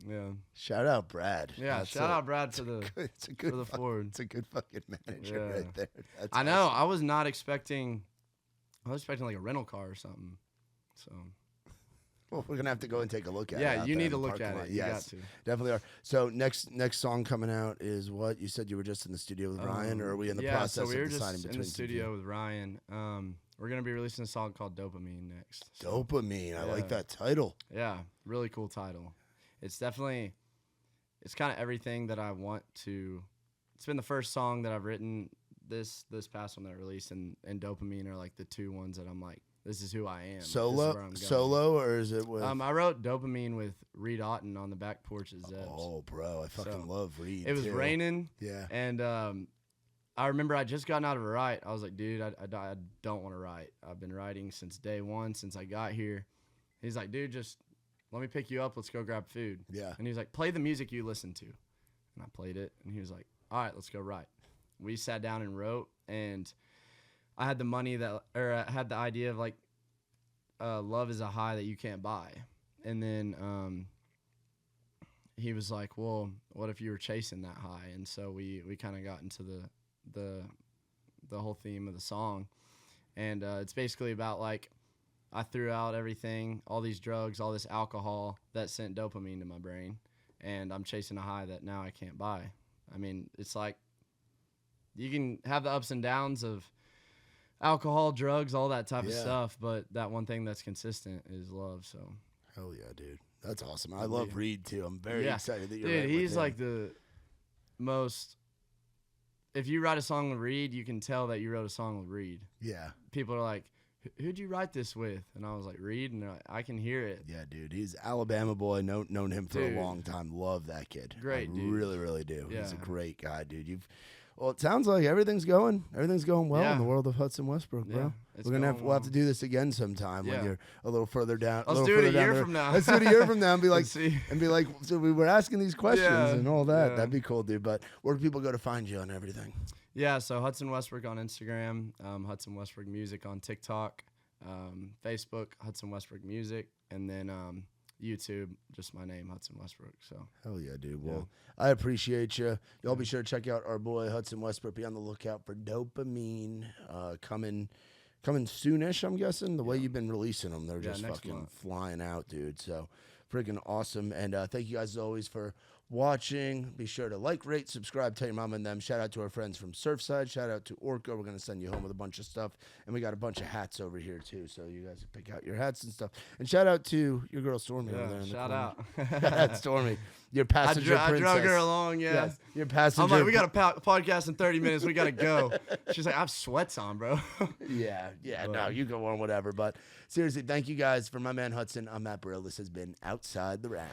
[SPEAKER 3] yeah.
[SPEAKER 2] Shout out Brad.
[SPEAKER 3] Yeah, shout out Brad for the Ford.
[SPEAKER 2] It's a good fucking manager right there. That's
[SPEAKER 3] I know. I was not expecting. I was expecting like a rental car or something. So.
[SPEAKER 2] Well, we're gonna have to go and take a look at it.
[SPEAKER 3] Yeah, you need to look at it.
[SPEAKER 2] Yes,
[SPEAKER 3] you got to.
[SPEAKER 2] Definitely are. So next song coming out is what? You said you were just in the studio with Ryan, or are we in the process of deciding between?
[SPEAKER 3] Yeah, so we were just in the studio with Ryan. We're gonna be releasing a song called Dopamine next.
[SPEAKER 2] So. Dopamine, I like that title.
[SPEAKER 3] Yeah, really cool title. It's definitely, it's kind of everything that I want to. It's been the first song that I've written this past one that I released and Dopamine are like the two ones that I'm like, this is who I am.
[SPEAKER 2] Solo, or is it with?
[SPEAKER 3] I wrote Dopamine with Reed Otten on the back porch at Zeb's.
[SPEAKER 2] Oh, bro, I fucking love Reed.
[SPEAKER 3] It was
[SPEAKER 2] too.
[SPEAKER 3] raining.
[SPEAKER 2] Yeah.
[SPEAKER 3] And I remember I just gotten out of a write. I was like, dude, I don't want to write. I've been writing since day one, since I got here. He's like, dude, just let me pick you up. Let's go grab food.
[SPEAKER 2] Yeah.
[SPEAKER 3] And he's like, play the music you listen to. And I played it, and he was like, all right, let's go write. We sat down and wrote, and I had I had the idea of like, love is a high that you can't buy. And then he was like, well, what if you were chasing that high? And so we kind of got into the whole theme of the song. And it's basically about like, I threw out everything, all these drugs, all this alcohol that sent dopamine to my brain, and I'm chasing a high that now I can't buy. I mean, it's like you can have the ups and downs of alcohol, drugs, all that type of stuff, but that one thing that's consistent is love. So
[SPEAKER 2] hell yeah, dude, that's awesome. I love Reed too. I'm very excited that you're
[SPEAKER 3] dude.
[SPEAKER 2] Right
[SPEAKER 3] He's
[SPEAKER 2] with
[SPEAKER 3] like the most. If you write a song with Reed, you can tell that you wrote a song with Reed.
[SPEAKER 2] Yeah.
[SPEAKER 3] People are like, who'd you write this with? And I was like, Reed, and they're like, I can hear it.
[SPEAKER 2] Yeah, dude. He's Alabama boy. Known him for a long time. Love that kid.
[SPEAKER 3] Great, dude.
[SPEAKER 2] Really, really do.
[SPEAKER 3] Yeah.
[SPEAKER 2] He's a great guy, dude. Well, it sounds like everything's going well in the world of Hudson Westbrook, bro. We'll have to do this again sometime when you're a little further down.
[SPEAKER 3] Let's do it a year from now.
[SPEAKER 2] Let's do it a year from now and be like, so we were asking these questions and all that. That'd be cool, dude. But where do people go to find you on everything?
[SPEAKER 3] Yeah, so Hudson Westbrook on Instagram, Hudson Westbrook Music on TikTok, Facebook, Hudson Westbrook Music, and then YouTube, just my name, Hudson Westbrook. So
[SPEAKER 2] hell yeah, dude. Well, I appreciate you. Y'all be sure to check out our boy Hudson Westbrook. Be on the lookout for Dopamine coming soonish. I'm guessing the way you've been releasing them, they're just fucking flying out, dude. So freaking awesome. And thank you guys as always for watching. Be sure to like, rate, subscribe, tell your mom and them. Shout out to our friends from Surfside. Shout out to Orca. We're going to send you home with a bunch of stuff. And we got a bunch of hats over here too, so you guys can pick out your hats and stuff. And shout out to your girl Stormy over there in the corner. Shout out. Stormy, your passenger princess.
[SPEAKER 3] I drug her along, yes.
[SPEAKER 2] Your passenger.
[SPEAKER 3] I'm like, we got a podcast in 30 minutes. We got to go. She's like, I have sweats on, bro.
[SPEAKER 2] Yeah, no, you go on whatever. But seriously, thank you guys. For my man Hudson, I'm Matt Burrill. This has been Outside the Round.